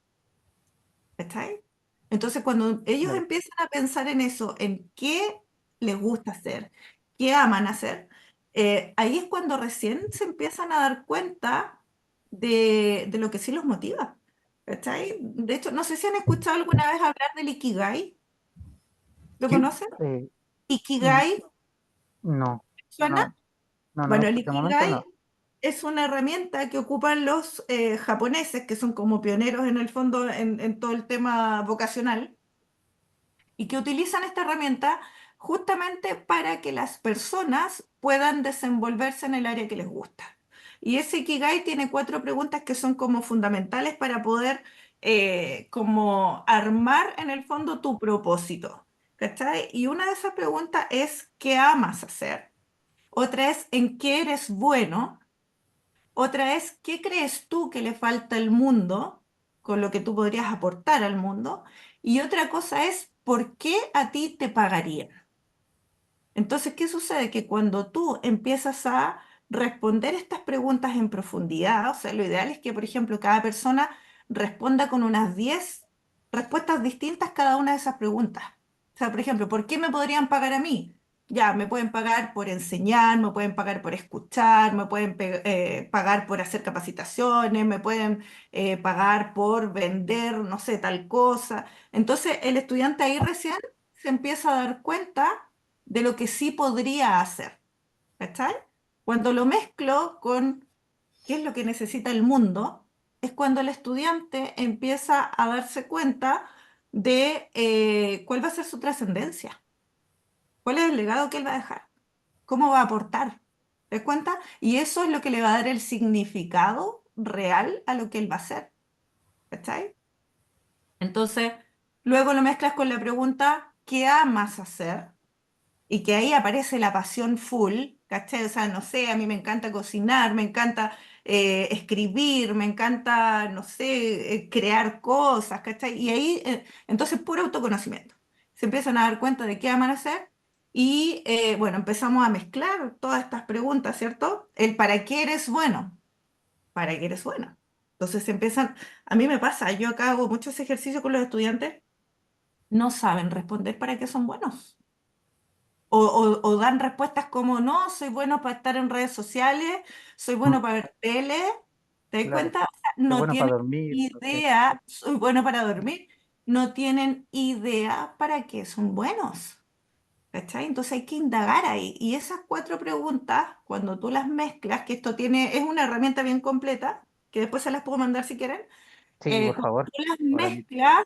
¿Cachai? Entonces, cuando ellos Claro. empiezan a pensar en eso, en qué les gusta hacer, qué aman hacer, ahí es cuando recién se empiezan a dar cuenta de lo que sí los motiva. ¿Cachai? De hecho, no sé si han escuchado alguna vez hablar del Ikigai. ¿Lo ¿Qué? conocen? Eh, mm, Ikigai, no, ¿suena? no, no, Bueno, el de momento Ikigai no. es una herramienta que ocupan los japoneses, que son como pioneros en el fondo en todo el tema vocacional y que utilizan esta herramienta justamente para que las personas puedan desenvolverse en el área que les gusta. Y ese Ikigai tiene cuatro preguntas que son como fundamentales para poder como armar en el fondo tu propósito. ¿Cachai? Y una de esas preguntas es ¿qué amas hacer? otra es en qué eres bueno, otra es qué crees tú que le falta al mundo, con lo que tú podrías aportar al mundo, y otra cosa es por qué a ti te pagarían. Entonces, ¿qué sucede? Que cuando tú empiezas a responder estas preguntas en profundidad, o sea, lo ideal es que, por ejemplo, cada persona responda con unas 10 respuestas distintas a cada una de esas preguntas. O sea, por ejemplo, ¿por qué me podrían pagar a mí? Ya, me pueden pagar por enseñar, me pueden pagar por escuchar, me pueden pagar por hacer capacitaciones, me pueden pagar por vender, no sé, tal cosa. Entonces, el estudiante ahí recién se empieza a dar cuenta de lo que sí podría hacer, ¿cachai? Cuando lo mezclo con qué es lo que necesita el mundo, es cuando el estudiante empieza a darse cuenta de cuál va a ser su trascendencia, cuál es el legado que él va a dejar, cómo va a aportar, ¿te das cuenta? Y eso es lo que le va a dar el significado real a lo que él va a hacer, ¿cachai? Entonces, luego lo mezclas con la pregunta, ¿qué amas hacer? Y que ahí aparece la pasión full, ¿cachai? O sea, no sé, a mí me encanta cocinar, me encanta escribir, me encanta, no sé, crear cosas, ¿cachai? Y ahí, entonces, puro autoconocimiento. Se empiezan a dar cuenta de qué aman hacer y, bueno, empezamos a mezclar todas estas preguntas, ¿cierto? El para qué eres bueno, para qué eres bueno. Entonces se empiezan, a mí me pasa, yo acá hago muchos ejercicios con los estudiantes, no saben responder para qué son buenos. O dan respuestas como, no, soy bueno para estar en redes sociales, soy bueno para ver tele, ¿te das Claro, cuenta? O sea, es no bueno para tienen dormir. Sí, idea, soy bueno para dormir, no tienen idea para qué son buenos, ¿cachai? Entonces hay que indagar ahí. Y esas 4 preguntas, cuando tú las mezclas, que esto tiene, es una herramienta bien completa, que después se las puedo mandar si quieren, sí, por cuando favor. tú las Ahora mismo. mezclas,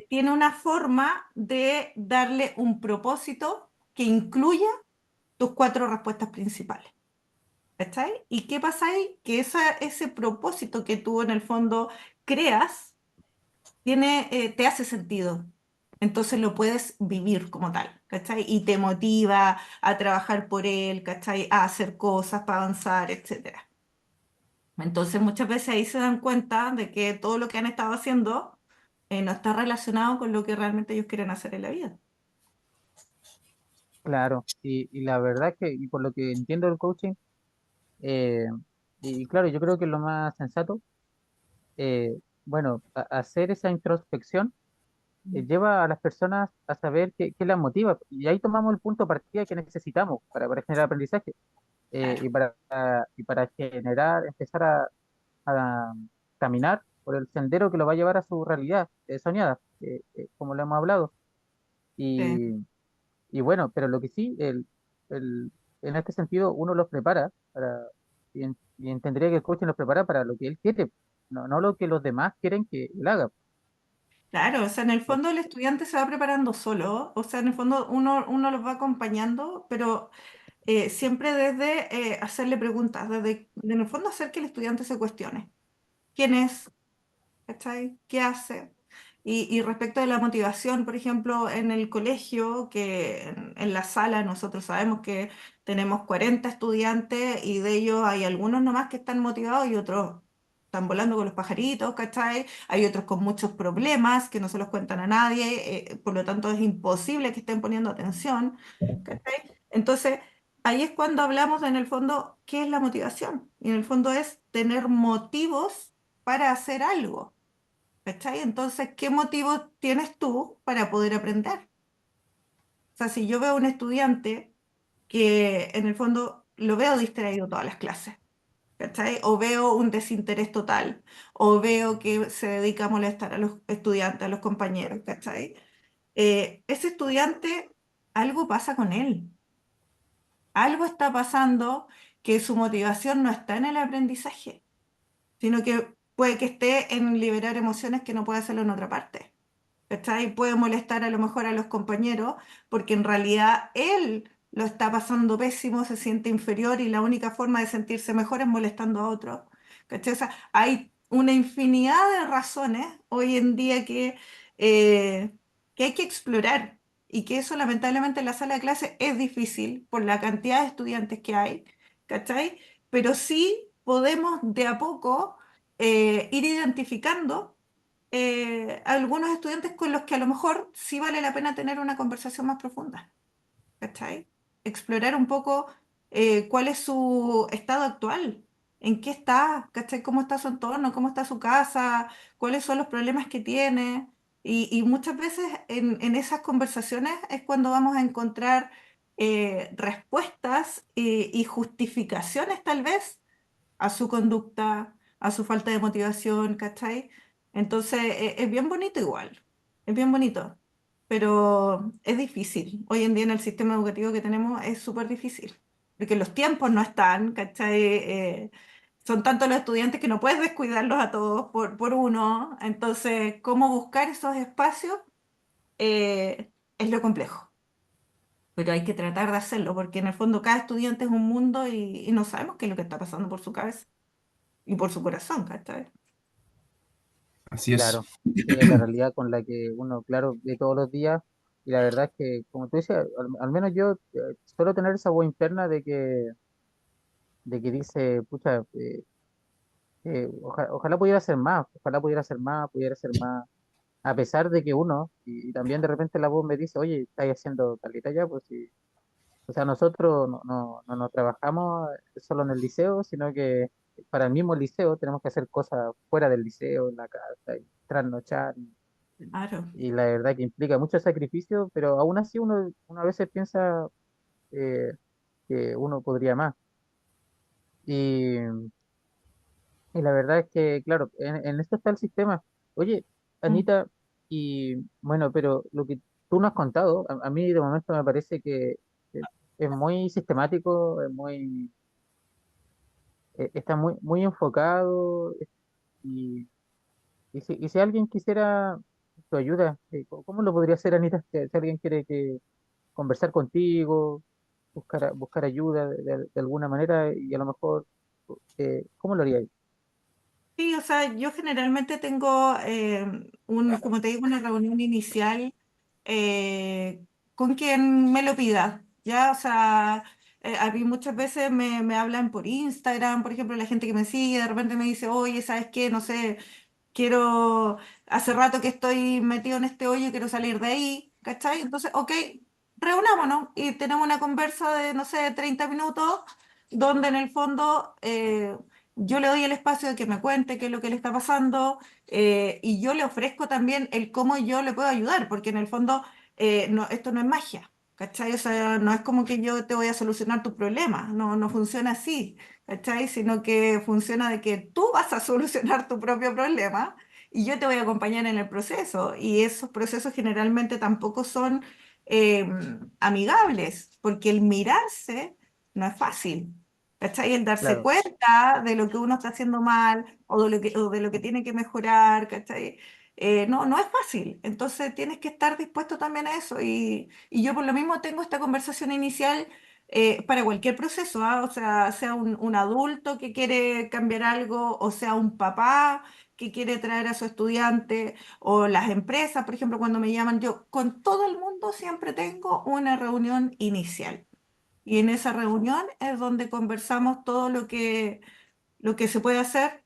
tiene una forma de darle un propósito que incluya tus 4 respuestas principales. ¿Cachai? ¿Y qué pasa ahí? Que ese propósito que tú en el fondo creas te hace sentido. Entonces lo puedes vivir como tal, ¿cachai? Y te motiva a trabajar por él, ¿cachai? A hacer cosas para avanzar, etcétera. Entonces muchas veces ahí se dan cuenta de que todo lo que han estado haciendo no está relacionado con lo que realmente ellos quieren hacer en la vida. Claro, y la verdad que, y por lo que entiendo del coaching, eh, y claro, yo creo que lo más sensato, bueno, hacer esa introspección lleva a las personas a saber qué las motiva, y ahí tomamos el punto de partida que necesitamos para generar aprendizaje, Claro. y para generar, empezar a caminar por el sendero que lo va a llevar a su realidad soñada, como lo hemos hablado. Sí. Y bueno, pero lo que sí, en este sentido, uno los prepara y entendería que el coaching los prepara para lo que él quiere, no lo que los demás quieren que él haga. Claro, o sea, en el Por- fondo el estudiante se va preparando solo, o sea, en el fondo uno los va acompañando, pero siempre desde hacerle preguntas, desde en el fondo hacer que el estudiante se cuestione. ¿Quién es? ¿Cachai? ¿Qué hace? Y respecto de la motivación, por ejemplo, en el colegio, que en la sala nosotros sabemos que tenemos 40 estudiantes y de ellos hay algunos nomás que están motivados y otros están volando con los pajaritos, ¿cachai? Hay otros con muchos problemas que no se los cuentan a nadie, por lo tanto es imposible que estén poniendo atención, ¿cachai? Entonces, ahí es cuando hablamos en el fondo, ¿qué es la motivación? Y en el fondo es tener motivos para hacer algo. ¿Cachai? Entonces, ¿qué motivos tienes tú para poder aprender? O sea, si yo veo a un estudiante que en el fondo lo veo distraído todas las clases, ¿cachai? O veo un desinterés total, o veo que se dedica a molestar a los estudiantes, a los compañeros, ¿cachai? Ese estudiante, algo pasa con él, algo está pasando que su motivación no está en el aprendizaje, sino que puede que esté en liberar emociones que no puede hacerlo en otra parte. ¿Cachai? Puede molestar a lo mejor a los compañeros porque en realidad él lo está pasando pésimo, se siente inferior y la única forma de sentirse mejor es molestando a otros. ¿Cachai? O sea, hay una infinidad de razones hoy en día eh, que hay que explorar. y que eso lamentablemente en la sala de clase es difícil por la cantidad de estudiantes que hay, ¿cachai? Pero sí podemos de a poco ir identificando algunos estudiantes con los que a lo mejor sí vale la pena tener una conversación más profunda, ¿cachai? Explorar un poco cuál es su estado actual, en qué está, ¿cachai? Cómo está su entorno, cómo está su casa, cuáles son los problemas que tiene. Y muchas veces en esas conversaciones es cuando vamos a encontrar respuestas y justificaciones tal vez a su conducta, a su falta de motivación, ¿cachai? Entonces, es bien bonito igual, es bien bonito, pero es difícil. Hoy en día en el sistema educativo que tenemos es súper difícil, porque los tiempos no están, ¿cachai? Son tantos los estudiantes que no puedes descuidarlos a todos por uno, entonces, ¿cómo buscar esos espacios? Es lo complejo. Pero hay que tratar de hacerlo, porque en el fondo cada estudiante es un mundo y no sabemos qué es lo que está pasando por su cabeza y por su corazón, ¿cachai? Así es. Claro, sí, es la realidad con la que uno, claro, ve todos los días. Y la verdad es que, como tú dices, al menos yo suelo tener esa voz interna de que dice, pucha, ojalá pudiera hacer más, ojalá pudiera hacer más, pudiera hacer más, a pesar de que uno, y también de repente la voz me dice, oye, estáis haciendo caleta ya, pues sí. O sea, nosotros no nos trabajamos solo en el liceo, sino que para el mismo liceo tenemos que hacer cosas fuera del liceo, en la casa, y trasnochar. Claro. Y la verdad que implica mucho sacrificio, pero aún así uno a veces piensa eh, que uno podría más. Y, y la verdad es que, claro, en esto está el sistema. Oye, Mm. Anita, y bueno, pero lo que tú nos has contado, a mí de momento me parece que es muy sistemático, está muy enfocado. Y, y si alguien quisiera tu ayuda, ¿cómo lo podría hacer, Anita? Si alguien quiere conversar contigo, buscar ayuda de alguna manera y a lo mejor, ¿cómo lo haría? Sí, o sea, yo generalmente tengo como te digo, una reunión inicial eh, con quien me lo pida, ¿ya? O sea, a mí muchas veces me hablan por Instagram, por ejemplo, la gente que me sigue, de repente me dice, oye, ¿sabes qué? No sé, hace rato que estoy metido en este hoyo y quiero salir de ahí, ¿cachai? Entonces, ok, reunámonos y tenemos una conversa de, no sé, 30 minutos, donde en el fondo yo le doy el espacio de que me cuente qué es lo que le está pasando y yo le ofrezco también el cómo yo le puedo ayudar, porque en el fondo esto no es magia. ¿Cachai? O sea, no es como que yo te voy a solucionar tu problema, no funciona así. ¿Cachai? Sino que funciona de que tú vas a solucionar tu propio problema y yo te voy a acompañar en el proceso. Y esos procesos generalmente tampoco son eh, amigables, porque el mirarse no es fácil. ¿Cachai? El darse Claro, cuenta de lo que uno está haciendo mal o de lo que tiene que mejorar, ¿cachai? No es fácil. Entonces tienes que estar dispuesto también a eso. Y yo por lo mismo tengo esta conversación inicial para cualquier proceso, ¿ah? O sea un adulto que quiere cambiar algo, o sea un papá que quiere traer a su estudiante, o las empresas, por ejemplo, cuando me llaman, yo con todo el mundo siempre tengo una reunión inicial. Y en esa reunión es donde conversamos todo lo que se puede hacer,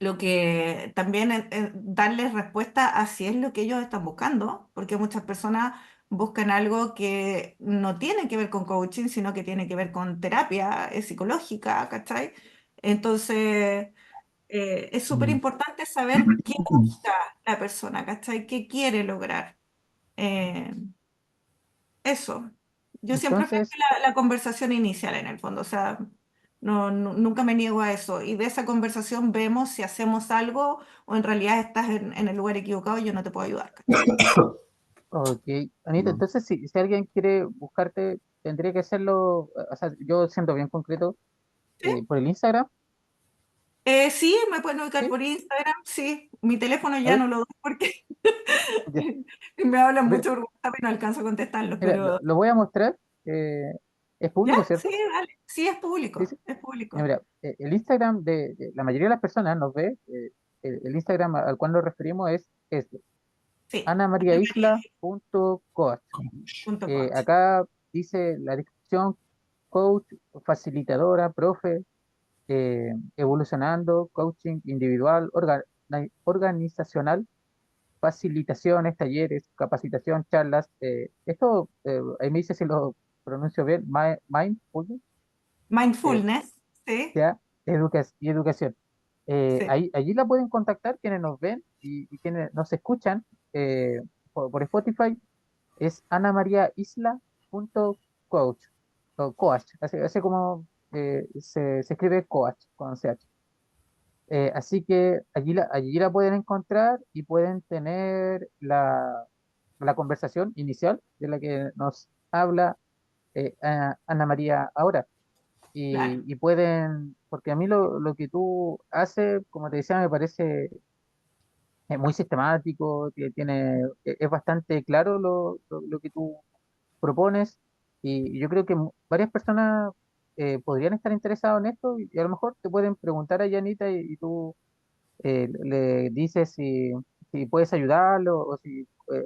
lo que también darles respuesta a si es lo que ellos están buscando, porque muchas personas buscan algo que no tiene que ver con coaching, sino que tiene que ver con terapia psicológica, ¿cachai? Entonces, es súper Mm. importante saber qué busca la persona, ¿cachai? ¿Qué quiere lograr? Eh, Eso. Yo siempre ofrezco entonces, la conversación inicial en el fondo, o sea, nunca me niego a eso. Y de esa conversación vemos si hacemos algo o en realidad estás en el lugar equivocado y yo no te puedo ayudar, ¿cachai? ok, Anita, No. entonces si alguien quiere buscarte, tendría que hacerlo, o sea, yo siendo bien concreto, ¿Sí? por el Instagram, Sí, me pueden ubicar ¿sí? por Instagram, sí. Mi teléfono A ya ver, no lo doy porque ya. me hablan A ver, mucho por WhatsApp y no alcanzo a contestarlos, mira, pero lo voy a mostrar, es ya, público, sí, ¿cierto? vale. Sí, Sí, sí. es Ya, público. mira, el Instagram de la mayoría de las personas nos ve, el Instagram al cual nos referimos es este. Sí, anamariaisla.coach. punto coach. Acá dice la descripción: coach, facilitadora, profe, evolucionando, coaching individual, organizacional, facilitaciones, talleres, capacitación, charlas. Esto, ahí me dice si lo pronuncio bien: mindfulness, eh, Mindfulness, sí, ya, y educación. sí. Allí la pueden contactar quienes nos ven y quienes nos escuchan por Spotify. Es anamariaisla.coach o coach, así como se escribe coach con CH. Así que allí la pueden encontrar y pueden tener la conversación inicial de la que nos habla Ana María ahora. Claro. Y pueden, porque a mí lo que tú haces, como te decía, me parece muy sistemático, es bastante claro lo que tú propones, y yo creo que varias personas podrían estar interesadas en esto, y a lo mejor te pueden preguntar a Yanita, y tú le dices si puedes ayudarlo,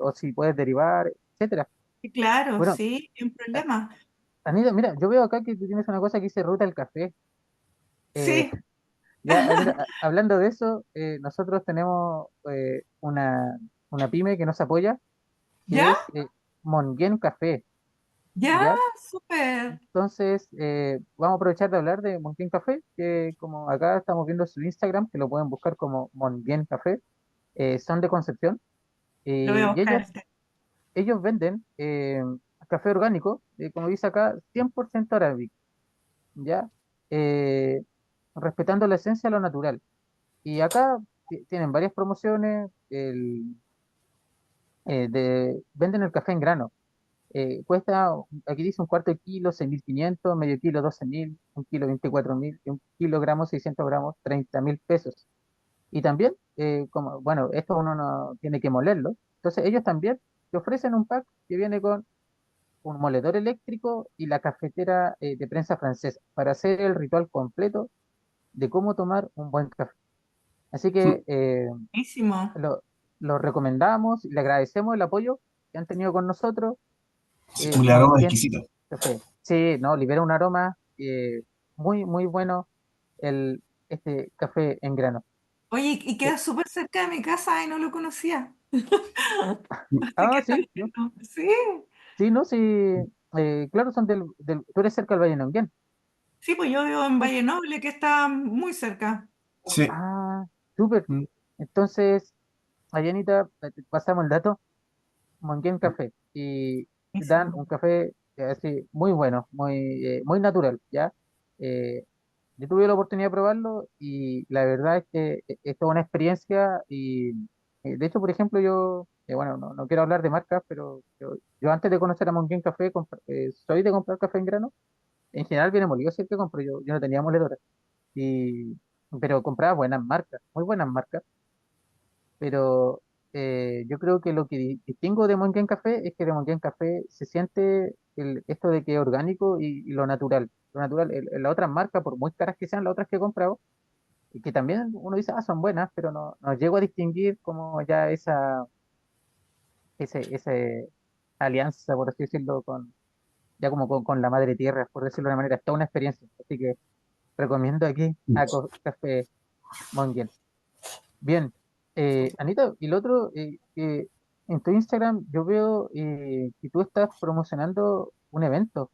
o si puedes derivar, etcétera. Sí, claro, Bueno, sí, sin a- problema. Anita, mira, yo veo acá que tú tienes una cosa que dice Ruta al Café. Eh, Sí, ya, mira, hablando de eso, nosotros tenemos una pyme que nos apoya, que ¿ya? es Mongen Café, ¿Ya? ¿ya? Súper. Entonces, vamos a aprovechar de hablar de Mongen Café, que como acá estamos viendo su Instagram, que lo pueden buscar como Mongen Café. Son de Concepción, Lo voy a y buscar. Sí. ellos venden café orgánico, como dice acá, 100% arábica, ¿ya? Eh, Respetando la esencia de lo natural. Y acá tienen varias promociones, venden el café en grano. Cuesta, aquí dice, un cuarto de kilo, 6.500, medio kilo, 12.000, un kilo, 24.000, y un kilogramo, 600 gramos, 30.000 pesos. Y también, bueno, esto uno no tiene que molerlo. Entonces ellos también te ofrecen un pack que viene con un moledor eléctrico y la cafetera de prensa francesa para hacer el ritual completo de cómo tomar un buen café. Así que Buenísimo. lo, lo recomendamos y le agradecemos el apoyo que han tenido con nosotros. Sí, un Muy aroma bien, exquisito. café. Sí, no, libera un aroma muy bueno este café en grano. Oye, y Eh, queda súper cerca de mi casa y no lo conocía. Así que ah, está sí, no, bueno. Sí, sí, no, sí, claro, tú eres cerca del Valle de Neuquén. sí, pues yo vivo en Valle Noble, que está muy cerca. Sí. Ah, súper. Mm, Entonces, Ayanita, te pasamos el dato: Monquén Café. Y dan Buenísimo. un café así muy bueno, muy natural, ¿ya? Eh, yo tuve la oportunidad de probarlo y la verdad es que es toda una experiencia. Y de hecho, por ejemplo, bueno, no quiero hablar de marcas, pero yo antes de conocer a Monquén Café, soy de comprar café en grano. En general viene molido, sí, que compro yo no tenía moledora. Y, pero compraba buenas marcas, muy buenas marcas. Pero yo creo que lo que distingo de Mongen Café es que de Mongen Café se siente esto de que es orgánico y lo natural. Lo natural, las otras marcas, por muy caras que sean las otras que he comprado, y que también uno dice, ah, son buenas, pero no llego a distinguir como ya ese alianza, por así decirlo, ya como con la madre tierra, por decirlo de una manera. Es toda una experiencia. Así que recomiendo aquí mm. a Café Mongen. Bien, Anita, y lo otro, que en tu Instagram yo veo que tú estás promocionando un evento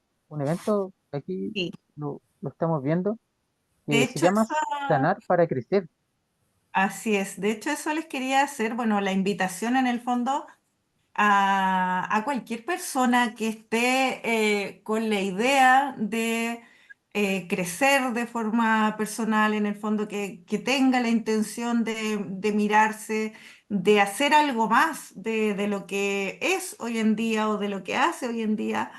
aquí Sí. lo estamos viendo, De que se hecho, llama eso, Sanar para Crecer. así es. De hecho, eso les quería hacer, bueno, la invitación en el fondo a cualquier persona que esté con la idea de crecer de forma personal, en el fondo, que tenga la intención de mirarse, de hacer algo más de lo que es hoy en día o de lo que hace hoy en día.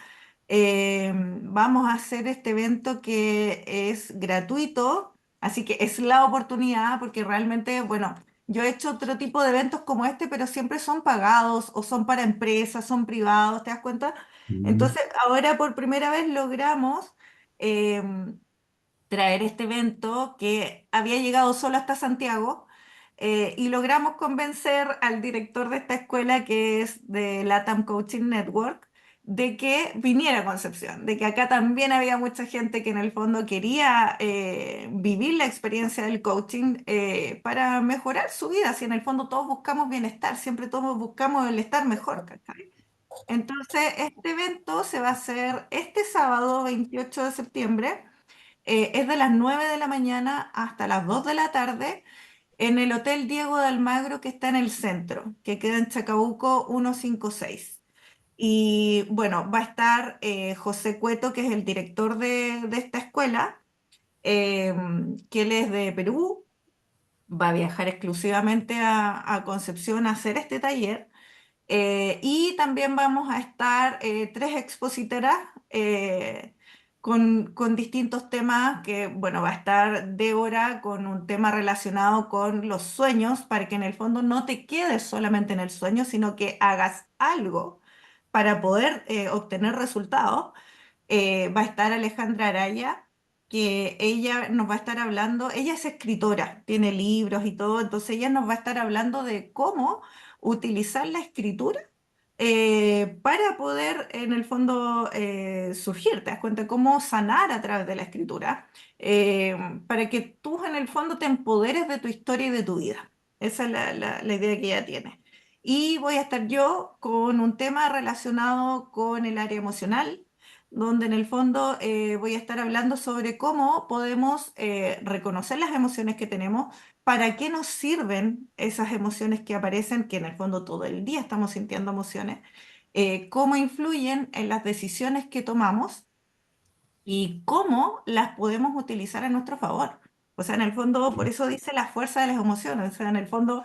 Vamos a hacer este evento que es gratuito, así que es la oportunidad porque realmente, bueno, yo he hecho otro tipo de eventos como este, pero siempre son pagados o son para empresas, son privados, ¿te das cuenta? Mm. Entonces, ahora por primera vez logramos traer este evento que había llegado solo hasta Santiago. y logramos convencer al director de esta escuela, que es de LATAM Coaching Network, de que viniera a Concepción, de que acá también había mucha gente que en el fondo quería vivir la experiencia del coaching para mejorar su vida. Si en el fondo todos buscamos bienestar, siempre todos buscamos el estar mejor, ¿cachai? Entonces, este evento se va a hacer este sábado 28 de septiembre. Es de las 9 de la mañana hasta las 2 de la tarde en el Hotel Diego de Almagro, que está en el centro, que queda en Chacabuco 156. Y bueno, va a estar José Cueto, que es el director de esta escuela, eh, que él es de Perú, va a viajar exclusivamente a Concepción a hacer este taller. Y también vamos a estar tres expositoras con distintos temas que, bueno, va a estar Débora con un tema relacionado con los sueños, para que en el fondo no te quedes solamente en el sueño, sino que hagas algo para poder obtener resultados. Va a estar Alejandra Araya, que ella nos va a estar hablando, ella es escritora, tiene libros y todo, entonces ella nos va a estar hablando de cómo utilizar la escritura para poder, en el fondo, surgir. ¿Te das cuenta? Cómo sanar a través de la escritura, eh, para que tú, en el fondo, te empoderes de tu historia y de tu vida. Esa es la idea que ella tiene. Y voy a estar yo con un tema relacionado con el área emocional, donde en el fondo voy a estar hablando sobre cómo podemos reconocer las emociones que tenemos, para qué nos sirven esas emociones que aparecen, que en el fondo todo el día estamos sintiendo emociones, cómo influyen en las decisiones que tomamos y cómo las podemos utilizar a nuestro favor. O sea, en el fondo, por eso dice la fuerza de las emociones, o sea, en el fondo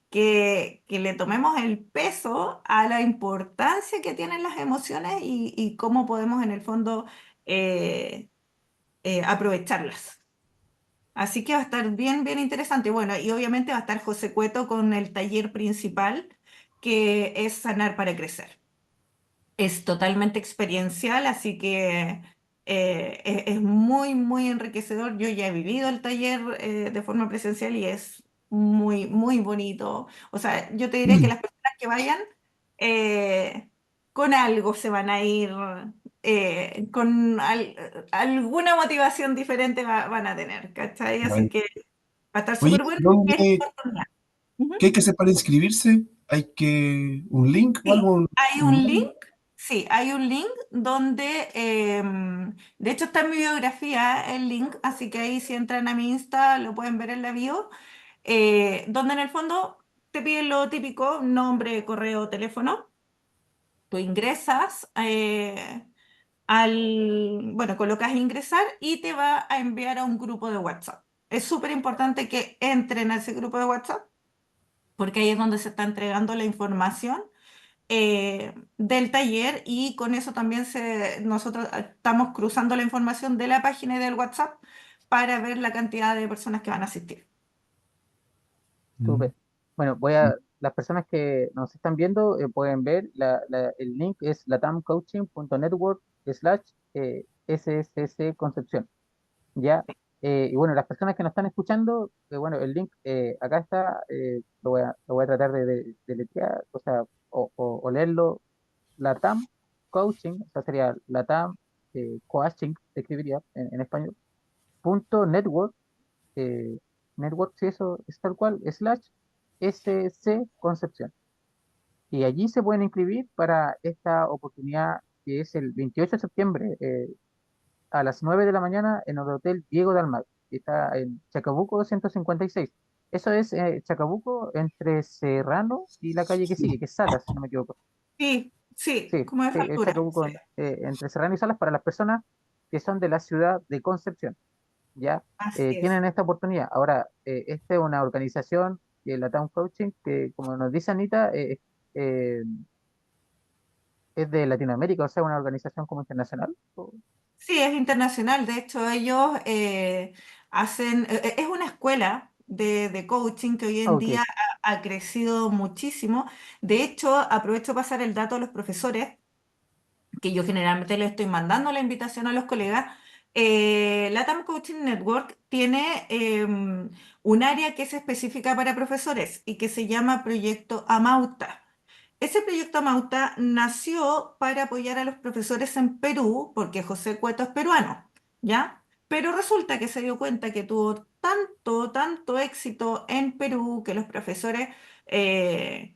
que le tomemos el peso a la importancia que tienen las emociones y cómo podemos en el fondo eh, aprovecharlas. Así que va a estar bien, bien interesante. Bueno, y obviamente va a estar José Cueto con el taller principal, que es Sanar para Crecer. Es totalmente experiencial, así que es muy, muy enriquecedor. Yo ya he vivido el taller de forma presencial y es muy, muy bonito. O sea, yo te diré que las personas que vayan eh, con algo se van a ir, con alguna motivación diferente van a tener, ¿cachai? Así Bueno. que va a estar Oye, súper bueno y es ¿dónde, oportunidad. Ujú. qué hay que hacer para inscribirse? ¿Hay que un link o Sí, algo? hay un link. Sí, hay un link donde, de hecho está en mi biografía el link, así que ahí si entran a mi Insta lo pueden ver en la bio, donde en el fondo te piden lo típico, nombre, correo, teléfono. Tú ingresas bueno, colocas ingresar y te va a enviar a un grupo de WhatsApp. Es súper importante que entren a ese grupo de WhatsApp, porque ahí es donde se está entregando la información del taller, y con eso también nosotros estamos cruzando la información de la página y del WhatsApp para ver la cantidad de personas que van a asistir. Mm. Súper. Bueno, las personas que nos están viendo pueden ver el link es latamcoaching.network/SSC Concepción. ¿Ya? Y bueno, las personas que nos están escuchando, bueno, el link acá está, lo voy a tratar de letrear, o sea, o leerlo, Latam Coaching, o sea, sería Latam Coaching, se escribiría en español, punto network, eh, network, si eso es tal cual, SC Concepción. Y allí se pueden inscribir para esta oportunidad que es el 28 de septiembre, a las 9 de la mañana en el Hotel Diego de Almagro, que está en Chacabuco 256. Eso es Chacabuco entre Serrano y la calle que sigue, que es Salas, si no me equivoco. Sí, sí, Sí, como de sí, esa es altura. Chacabuco Sí, entre Serrano y Salas para las personas que son de la ciudad de Concepción. ¿Ya? así es. Tienen esta oportunidad. Ahora, esta es una organización, la Town Coaching, que como nos dice Anita, eh, es de Latinoamérica, o sea, una organización como internacional. Sí, es internacional. De hecho, ellos es una escuela de coaching que hoy Ah, en ok, día ha crecido muchísimo. De hecho, aprovecho para pasar el dato a los profesores, que yo generalmente le estoy mandando la invitación a los colegas. LATAM Coaching Network tiene un área que es específica para profesores y que se llama Proyecto Amauta. Ese proyecto Amauta nació para apoyar a los profesores en Perú, porque José Cueto es peruano, ¿ya? Pero resulta que se dio cuenta que tuvo tanto éxito en Perú que los profesores eh,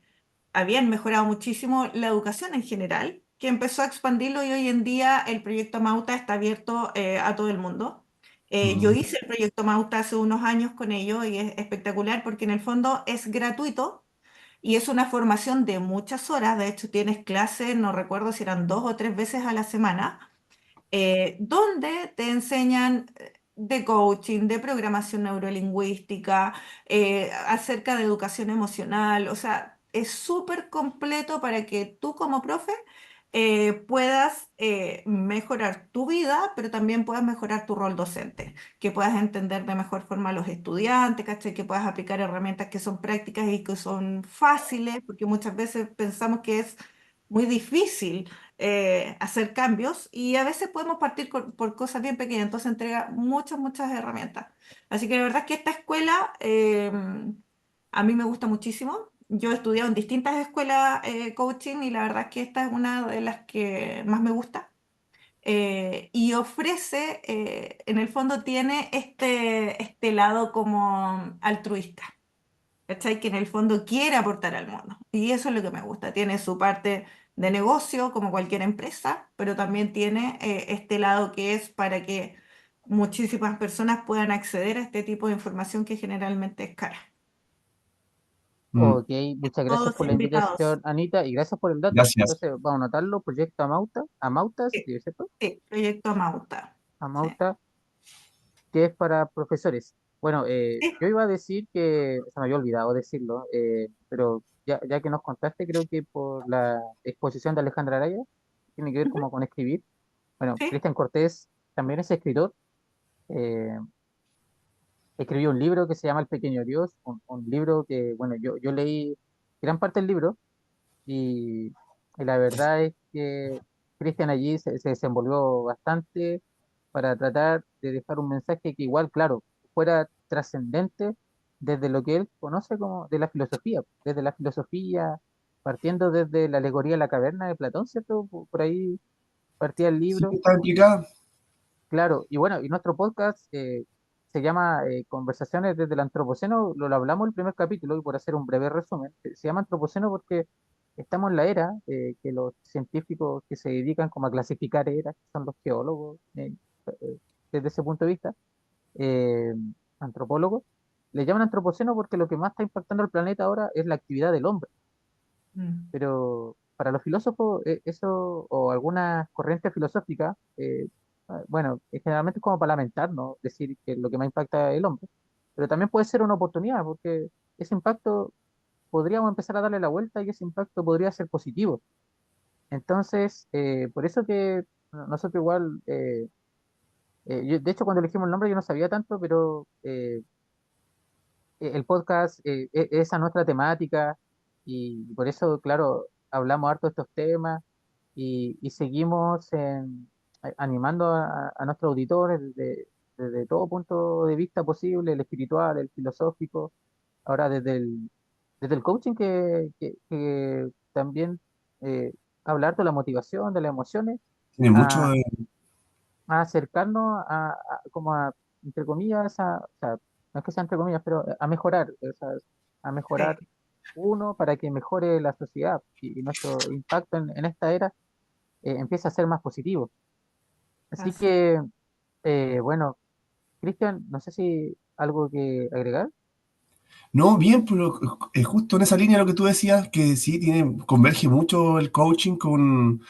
habían mejorado muchísimo la educación en general, que empezó a expandirlo y hoy en día el proyecto Mauta está abierto a todo el mundo. Yo Mm, hice el proyecto Mauta hace unos años con ello y es espectacular porque en el fondo es gratuito y es una formación de muchas horas. De hecho, tienes clases, no recuerdo si eran 2 o 3 veces a la semana donde te enseñan de coaching, de programación neurolingüística, acerca de educación emocional. O sea, es súper completo para que tú como profe puedas mejorar tu vida, pero también puedas mejorar tu rol docente, que puedas entender de mejor forma a los estudiantes, ¿cachai? Que puedas aplicar herramientas que son prácticas y que son fáciles, porque muchas veces pensamos que es muy difícil hacer cambios y a veces podemos partir por cosas bien pequeñas, entonces entrega muchas herramientas. Así que la verdad es que esta escuela a mí me gusta muchísimo. Yo he estudiado en distintas escuelas coaching y la verdad es que esta es una de las que más me gusta. Y ofrece, en el fondo tiene este lado como altruista. ¿Cachai? Que en el fondo quiere aportar al mundo. Y eso es lo que me gusta. Tiene su parte de negocio, como cualquier empresa, pero también tiene este lado que es para que muchísimas personas puedan acceder a este tipo de información que generalmente es cara. mm, Ok, muchas gracias Todos por la invitados. invitación, Anita, y gracias por el dato. gracias. Entonces, vamos a anotarlo, Proyecto Amauta, Amauta, Sí, ¿cierto? sí, Proyecto Mauta. Sí. Amauta, que es para profesores. Bueno, Sí. yo iba a decir que, se me había olvidado decirlo, pero ya que nos contaste, creo que por la exposición de Alejandra Araya, tiene que ver Ujú. como con escribir. Bueno, Sí. Cristian Cortés también es escritor. eh, Escribió un libro que se llama El Pequeño Dios, un libro que, bueno, yo leí gran parte del libro y la verdad es que Cristian allí se desenvolvió bastante para tratar de dejar un mensaje que igual, claro, fuera trascendente desde lo que él conoce como de la filosofía, desde la filosofía, partiendo desde la alegoría de la caverna de Platón, ¿cierto? Por ahí partía el Sí, libro. está implicada. Claro, y bueno, y nuestro podcast se llama Conversaciones desde el Antropoceno, lo hablamos el primer capítulo y por hacer un breve resumen, se llama Antropoceno porque estamos en la era que los científicos que se dedican como a clasificar eras, que son los geólogos, desde ese punto de vista, eh, antropólogos, le llaman Antropoceno porque lo que más está impactando al planeta ahora es la actividad del hombre, Mm. pero para los filósofos eso o algunas corrientes filosóficas, bueno, generalmente es como para lamentar, ¿no? Decir que lo que más impacta es el hombre, pero también puede ser una oportunidad porque ese impacto podríamos empezar a darle la vuelta y ese impacto podría ser positivo. Entonces, por eso que nosotros igual, de hecho cuando elegimos el nombre yo no sabía tanto, pero el podcast, esa es nuestra temática y por eso, claro, hablamos harto de estos temas y seguimos animando a nuestros auditores desde todo punto de vista posible, el espiritual, el filosófico, ahora desde el coaching que también habla harto de la motivación, de las emociones, Tiene mucho a, de... a acercarnos como a, entre comillas, o sea, no es que sea entre comillas, pero a mejorar, o sea, a mejorar Sí. uno para que mejore la sociedad y nuestro impacto en esta era empieza a ser más positivo. Así Así. que, bueno, Cristian, no sé si algo que agregar. No, bien, pero justo en esa línea lo que tú decías, que sí, converge mucho el coaching con,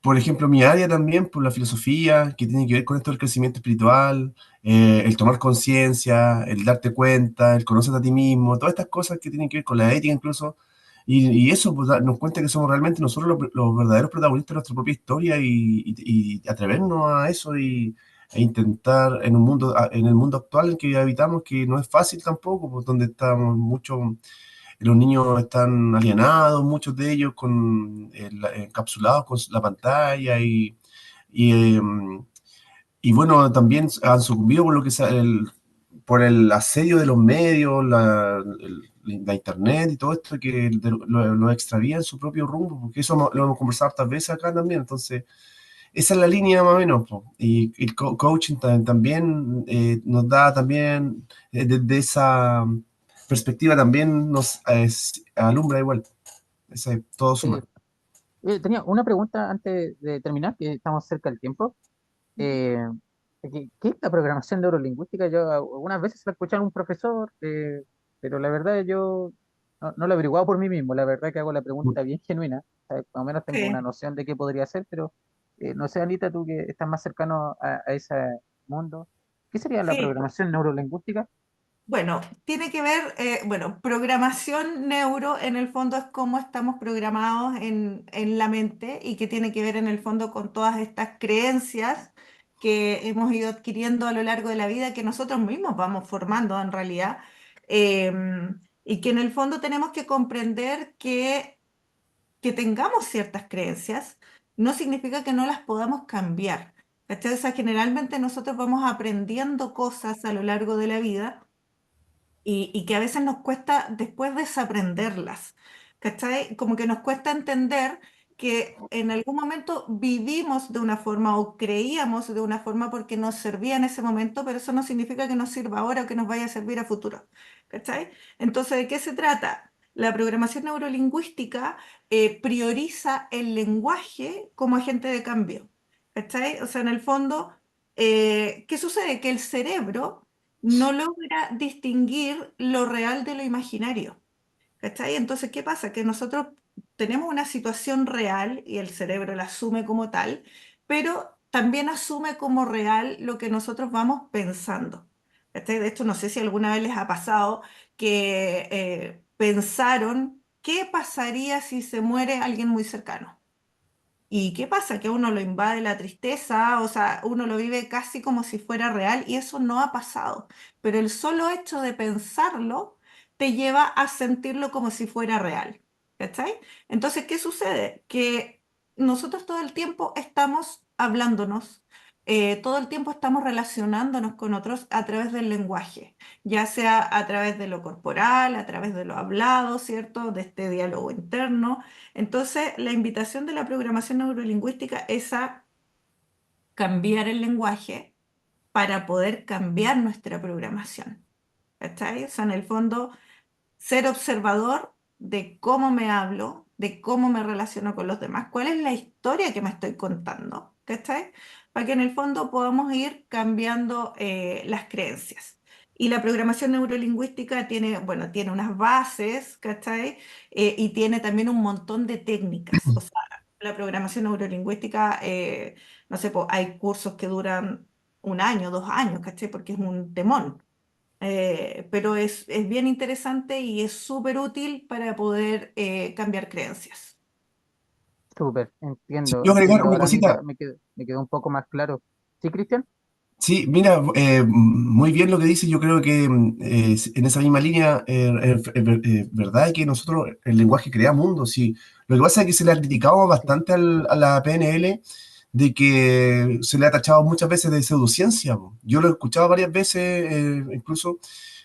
por ejemplo, mi área también, por la filosofía, que tiene que ver con esto del crecimiento espiritual, el tomar conciencia, el darte cuenta, el conocerte a ti mismo, todas estas cosas que tienen que ver con la ética incluso. Y eso pues, nos cuenta que somos realmente nosotros los verdaderos protagonistas de nuestra propia historia y atrevernos a eso e intentar en un mundo, en el mundo actual en que habitamos, que no es fácil tampoco, pues donde estamos mucho los niños están alienados, muchos de ellos encapsulados con la pantalla y, y bueno, también han sucumbido por lo que por el asedio de los medios, la internet y todo esto que lo extravía en su propio rumbo, porque eso lo hemos conversado hartas veces acá también. Entonces, esa es la línea más o menos, po. Y el coaching también nos da también, desde esa perspectiva también nos alumbra igual. Todo Sí. suma. Tenía una pregunta antes de terminar, que estamos cerca del tiempo. Eh, ¿Qué es la programación neurolingüística? Yo algunas veces la escuché a un profesor, pero la verdad yo no lo he averiguado por mí mismo. La verdad que hago la pregunta bien genuina. Más o menos tengo una Sí, noción de qué podría ser, pero no sé, Anita, tú que estás más cercano a ese mundo, ¿qué sería la sí. programación neurolingüística? Bueno, tiene que ver, bueno, programación neuro en el fondo es cómo estamos programados en la mente y que tiene que ver en el fondo con todas estas creencias que hemos ido adquiriendo a lo largo de la vida, que nosotros mismos vamos formando en realidad, y que en el fondo tenemos que comprender que tengamos ciertas creencias no significa que no las podamos cambiar. ¿Cachai? O sea, generalmente nosotros vamos aprendiendo cosas a lo largo de la vida y que a veces nos cuesta después desaprenderlas, ¿cachai? Como que nos cuesta entender que en algún momento vivimos de una forma o creíamos de una forma porque nos servía en ese momento, pero eso no significa que nos sirva ahora o que nos vaya a servir a futuro, ¿cachai? Entonces, ¿de qué se trata? La programación neurolingüística prioriza el lenguaje como agente de cambio, ¿cachai? O sea, en el fondo, ¿qué sucede? Que el cerebro no logra distinguir lo real de lo imaginario. ¿Cachai? Entonces, ¿qué pasa? Que nosotros tenemos una situación real y el cerebro la asume como tal, pero también asume como real lo que nosotros vamos pensando. ¿Cachai? De hecho, no sé si alguna vez les ha pasado que pensaron qué pasaría si se muere alguien muy cercano. ¿Y qué pasa? Que a uno lo invade la tristeza, o sea, uno lo vive casi como si fuera real y eso no ha pasado. Pero el solo hecho de pensarlo te lleva a sentirlo como si fuera real. ¿Cachai? Entonces, ¿qué sucede? Que nosotros todo el tiempo estamos hablándonos, todo el tiempo estamos relacionándonos con otros a través del lenguaje, ya sea a través de lo corporal, a través de lo hablado, ¿cierto? De este diálogo interno. Entonces, la invitación de la programación neurolingüística es a cambiar el lenguaje para poder cambiar nuestra programación. ¿Cachai? O sea, en el fondo, ser observador de cómo me hablo, de cómo me relaciono con los demás, cuál es la historia que me estoy contando, ¿cachai? Para que en el fondo podamos ir cambiando las creencias. Y la programación neurolingüística tiene, bueno, tiene unas bases, ¿cachai? Y tiene también un montón de técnicas. O sea, la programación neurolingüística, no sé, po, hay cursos que duran un año, 2 años, ¿cachai? Porque es un temón. Pero es bien interesante y es súper útil para poder cambiar creencias. Súper, Si entiendo, quiero agregar entiendo. una Ahora, Anita, cosita. me quedó un poco más claro. ¿Sí, Cristian? Sí, mira, muy bien lo que dice. Yo creo que en esa misma línea, verdad que nosotros, el lenguaje crea mundos. Sí. Lo que pasa es que se le ha criticado Sí. bastante a la PNL de que se le ha tachado muchas veces de pseudociencia, po. Yo lo he escuchado varias veces, incluso.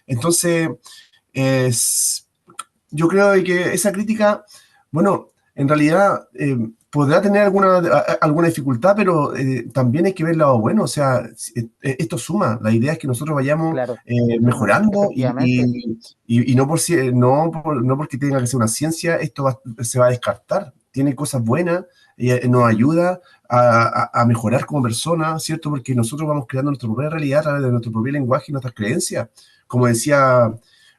Entonces, es- yo creo de que esa crítica, bueno, en realidad podrá tener alguna dificultad, pero también hay que ver el lado bueno. O sea, esto suma. La idea es que nosotros vayamos Claro, suma, mejorando efectivamente. y no, no porque tenga que ser una ciencia, se va a descartar. Tiene cosas buenas, nos ayuda a mejorar como persona, ¿cierto? Porque nosotros vamos creando nuestra propia realidad a través de nuestro propio lenguaje y nuestras creencias. Como decía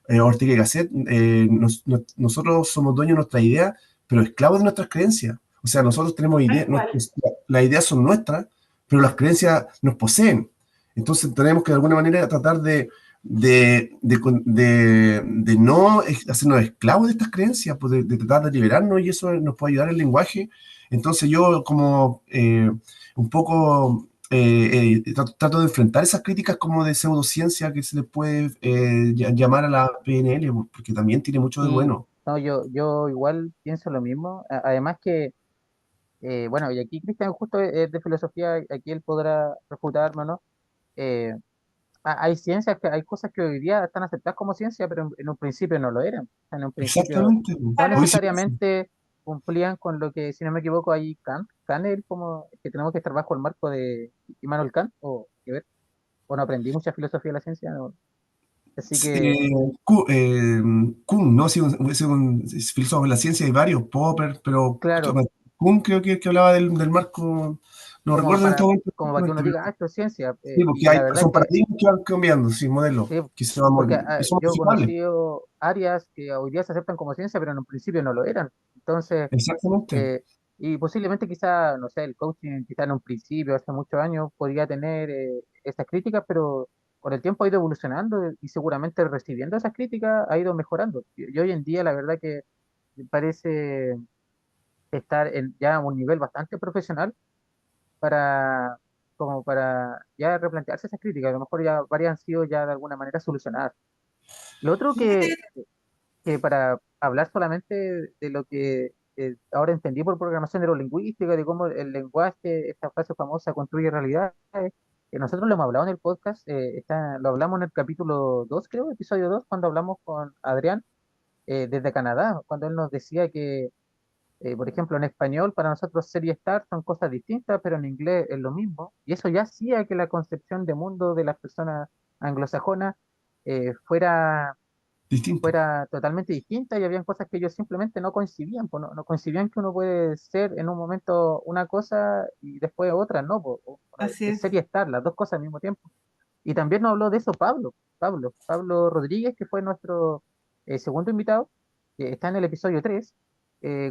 Ortega y Gasset, nosotros somos dueños de nuestra idea, pero esclavos de nuestras creencias. O sea, nosotros tenemos Tal ideas, cual. las ideas son nuestras, pero las creencias nos poseen. Entonces tenemos que de alguna manera tratar de no hacernos esclavos de estas creencias, pues de tratar de liberarnos y eso nos puede ayudar el lenguaje. Entonces yo como un poco trato de enfrentar esas críticas como de pseudociencia que se le puede llamar a la PNL, porque también tiene mucho de Sí, bueno. no, yo igual pienso lo mismo. Además que Bueno, y aquí Cristian justo es de filosofía, aquí él podrá refutarme, ¿no? Eh, hay ciencias, hay cosas que hoy día están aceptadas como ciencia, pero en un principio no lo eran. O sea, en un principio Exactamente. no Claro, Hoy sí pasa. necesariamente cumplían con lo que, si no me equivoco, hay Kant es como que tenemos que estar bajo el marco de Immanuel Kant, o que ver, o no aprendí mucha filosofía de la ciencia, así que, Kuhn, ¿no? Sí, es filósofo de la ciencia, hay varios, Popper, pero claro, Kuhn creo que hablaba del marco, no recuerdo en este momento como para que uno exactamente, diga, pero esto es ciencia. sí, porque La verdad es son que paradigmas que van cambiando, sí, modelos, sí, que se van porque y son yo he modificables. conocido áreas que hoy día se aceptan como ciencia, pero en un principio no lo eran. Entonces, Exactamente. eh, y posiblemente quizá, no sé, el coaching quizá en un principio, hace muchos años, podría tener esas críticas, pero con el tiempo ha ido evolucionando y seguramente recibiendo esas críticas ha ido mejorando. Y hoy en día la verdad que parece estar ya a un nivel bastante profesional para, como para ya replantearse esas críticas. A lo mejor ya varias han sido ya de alguna manera solucionadas. Lo otro que para hablar solamente de lo que ahora entendí por programación neurolingüística, de cómo el lenguaje, esta frase famosa, construye realidades, que nosotros lo hemos hablado en el podcast, lo hablamos en el capítulo 2 creo, episodio 2 cuando hablamos con Adrián desde Canadá, cuando él nos decía que, por ejemplo, en español para nosotros ser y estar son cosas distintas, pero en inglés es lo mismo, y eso ya hacía que la concepción de mundo de las personas anglosajonas fuera Distinto. totalmente distinta y habían cosas que ellos simplemente no coincidían, pues no coincidían que uno puede ser en un momento una cosa y después otra, no, pues, así ser es. y estar, las dos cosas al mismo tiempo. Y también nos habló de eso Pablo Rodríguez, que fue nuestro segundo invitado, que está en el episodio 3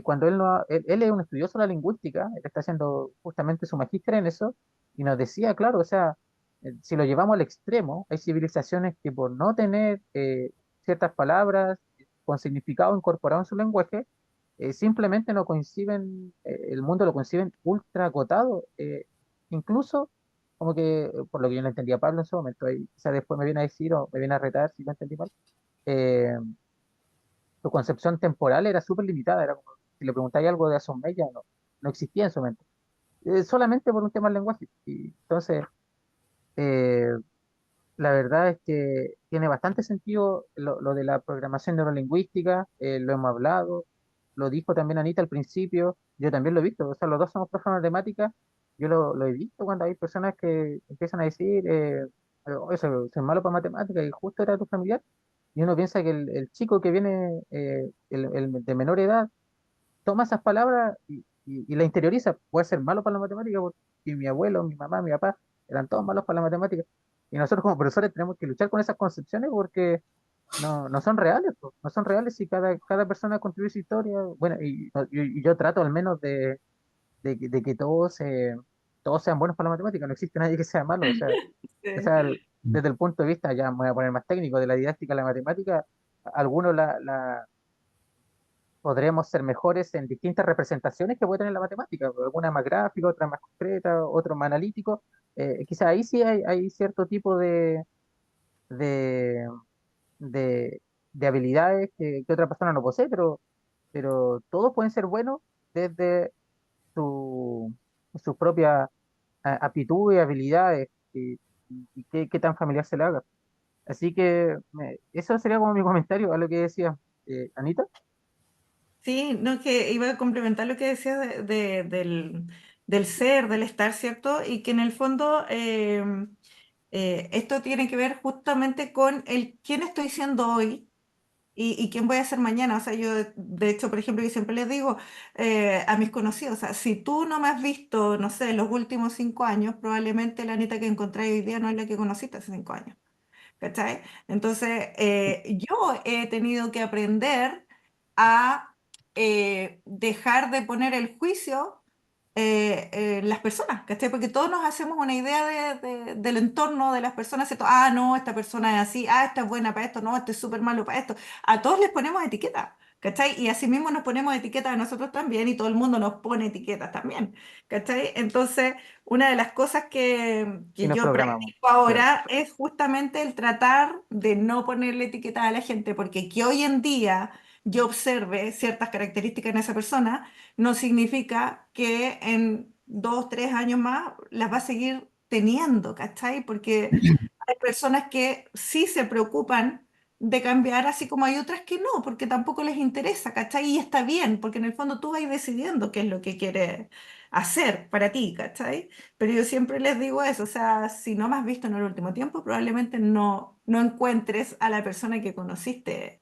cuando él, no, él es un estudioso de la lingüística, él está haciendo justamente su magíster en eso, y nos decía, claro, o sea, si lo llevamos al extremo, hay civilizaciones que por no tener ciertas palabras con significado incorporado en su lenguaje, simplemente no coinciden, el mundo lo conciben ultra acotado, incluso como que, por lo que yo no entendía a Pablo en su momento, ahí quizás después me viene a decir o me viene a retar si lo entendí mal, eh, su concepción temporal era súper limitada, era como, si le preguntáis algo de hace un mes ya no existía en su mente, solamente por un tema del lenguaje. Y entonces, eh, la verdad es que tiene bastante sentido lo de la programación neurolingüística, lo hemos hablado, lo dijo también Anita al principio, yo también lo he visto, o sea, los dos somos profesores de matemáticas, yo lo he visto cuando hay personas que empiezan a decir, "Oye, soy malo para matemáticas y justo era tu familiar, y uno piensa que el chico que viene, el de menor edad, toma esas palabras y la interioriza. Puede ser malo para la matemática porque mi abuelo, mi mamá, mi papá eran todos malos para la matemática. Y nosotros como profesores tenemos que luchar con esas concepciones porque no son reales, po. No son reales y cada persona contribuye su historia. Bueno, y yo trato al menos de que todos sean buenos para la matemática. No existe nadie que sea malo. Sí. Desde el punto de vista, ya me voy a poner más técnico, de la didáctica de la matemática, algunos podremos ser mejores en distintas representaciones que puede tener la matemática, alguna más gráfica, otra más concreta, otro más analítico. Quizá ahí sí hay cierto tipo de, de, de habilidades que otra persona no posee, pero todos pueden ser buenos desde su, sus propias aptitudes, habilidades y qué tan familiar se le haga. Así que eso sería como mi comentario a lo que decía Anita. Sí, no, es que iba a complementar lo que decías del ser, del estar, ¿cierto? Y que en el fondo esto tiene que ver justamente con el quién estoy siendo hoy y quién voy a ser mañana. O sea, yo, de hecho, por ejemplo, yo siempre les digo a mis conocidos, o sea, si tú no me has visto, no sé, los últimos 5 años, probablemente la Anita que encontré hoy día no es la que conociste hace 5 años. ¿Cachai? Entonces, yo he tenido que aprender a dejar de poner el juicio en las personas, ¿cachai? Porque todos nos hacemos una idea del entorno de las personas, ¿cierto? Ah, no, esta persona es así, ah, esta es buena para esto, no, este es súper malo para esto. A todos les ponemos etiquetas, ¿cachai? Y así mismo nos ponemos etiquetas a nosotros también y todo el mundo nos pone etiquetas también, ¿cachai? Entonces, una de las cosas Y que nos yo programamos. practico Claro. ahora es justamente el tratar de no ponerle etiquetas a la gente, porque que hoy en día yo observe ciertas características en esa persona, no significa que en 2, 3 años más las va a seguir teniendo, ¿cachai? Porque hay personas que sí se preocupan de cambiar, así como hay otras que no, porque tampoco les interesa, ¿cachai? Y está bien, porque en el fondo tú vas decidiendo qué es lo que quieres hacer para ti, ¿cachai? Pero yo siempre les digo eso, o sea, si no me has visto en el último tiempo, probablemente no encuentres a la persona que conociste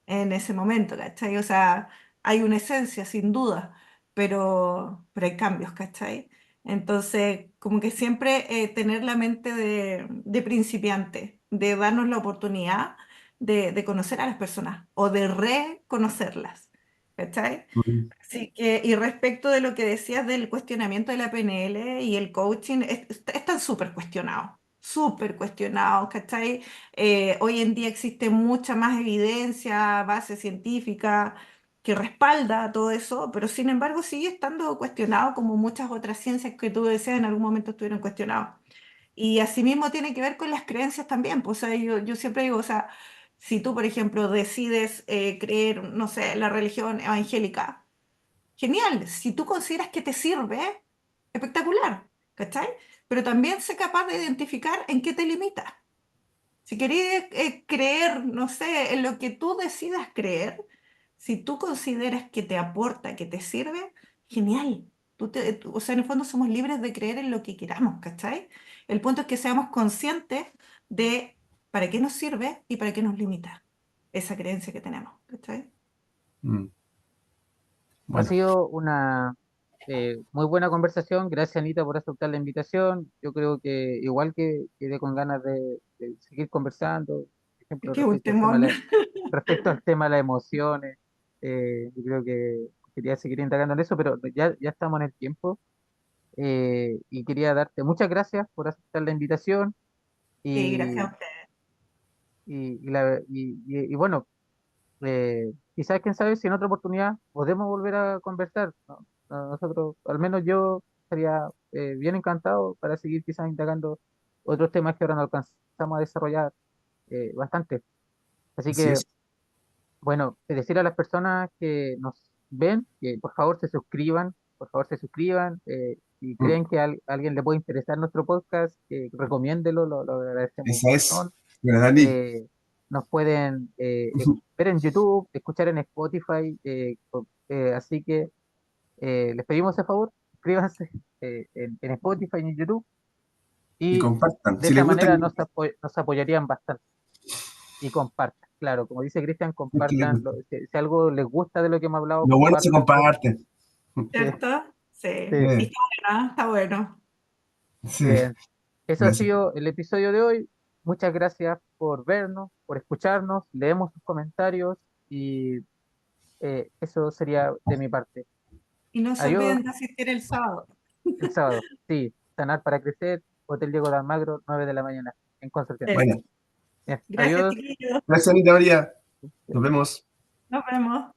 en ese momento, ¿cachai? O sea, hay una esencia, sin duda, pero hay cambios, ¿cachai? Entonces, como que siempre tener la mente de principiante, de darnos la oportunidad de conocer a las personas o de reconocerlas, ¿cachai? Mm. Así que, y respecto de lo que decías del cuestionamiento de la PNL y el coaching, están súper cuestionados, ¿cachai? Hoy en día existe mucha más evidencia, base científica que respalda todo eso, pero sin embargo sigue estando cuestionado como muchas otras ciencias que tú decías en algún momento estuvieron cuestionados. Y asimismo tiene que ver con las creencias también, pues o sea, yo siempre digo, o sea, si tú, por ejemplo, decides creer, no sé, la religión evangélica, genial, si tú consideras que te sirve, espectacular, ¿cachai? Pero también sé capaz de identificar en qué te limita. Si querés creer, no sé, en lo que tú decidas creer, si tú consideras que te aporta, que te sirve, genial. O sea, en el fondo somos libres de creer en lo que queramos, ¿cachai? El punto es que seamos conscientes de para qué nos sirve y para qué nos limita esa creencia que tenemos, ¿cachai? Mm. Ha Bueno, sido una muy buena conversación. Gracias, Anita, por aceptar la invitación. Yo creo que igual que quedé con ganas de seguir conversando, por Es ejemplo, que es un temón. respecto al tema de las emociones. Yo creo que quería seguir indagando en eso, pero ya estamos en el tiempo. Y quería darte muchas gracias por aceptar la invitación Sí, gracias a y, usted. y bueno, quizás quién sabe si en otra oportunidad podemos volver a conversar, ¿no? Nosotros, al menos yo estaría bien encantado para seguir quizás indagando otros temas que ahora no alcanzamos a desarrollar bastante. Así así que, es. bueno, decir a las personas que nos ven que por favor se suscriban, por favor se suscriban. Si Mm. creen que a alguien le puede interesar nuestro podcast, recomiéndelo, lo agradecemos un Esa es. montón. Bueno, Dani, eh, Nos pueden ver en YouTube, escuchar en Spotify, así que les pedimos el favor, suscríbanse en Spotify y en YouTube y y compartan. de Si les esa gusta, manera nos apoyarían bastante y compartan. Claro, como dice Cristian, que les compartan, gusta. si algo les gusta de lo que hemos hablado, Lo bueno se compártanlo. comparte. Sí, ¿Cierto? Sí. sí, Y Eh, está bueno, está bueno. sí, bien. Eso ha gracias. sido el episodio de hoy. Muchas gracias por vernos, por escucharnos. Leemos sus comentarios y eso sería de mi parte. Y no se Adiós, olviden de asistir el sábado. el sábado. Sí, Sanar para Crecer, Hotel Diego de Almagro, 9 de la mañana, en Concepción. Eso. Bueno, Bien, Gracias, adiós. chiquillos. gracias, Anita María. Nos vemos. Nos vemos.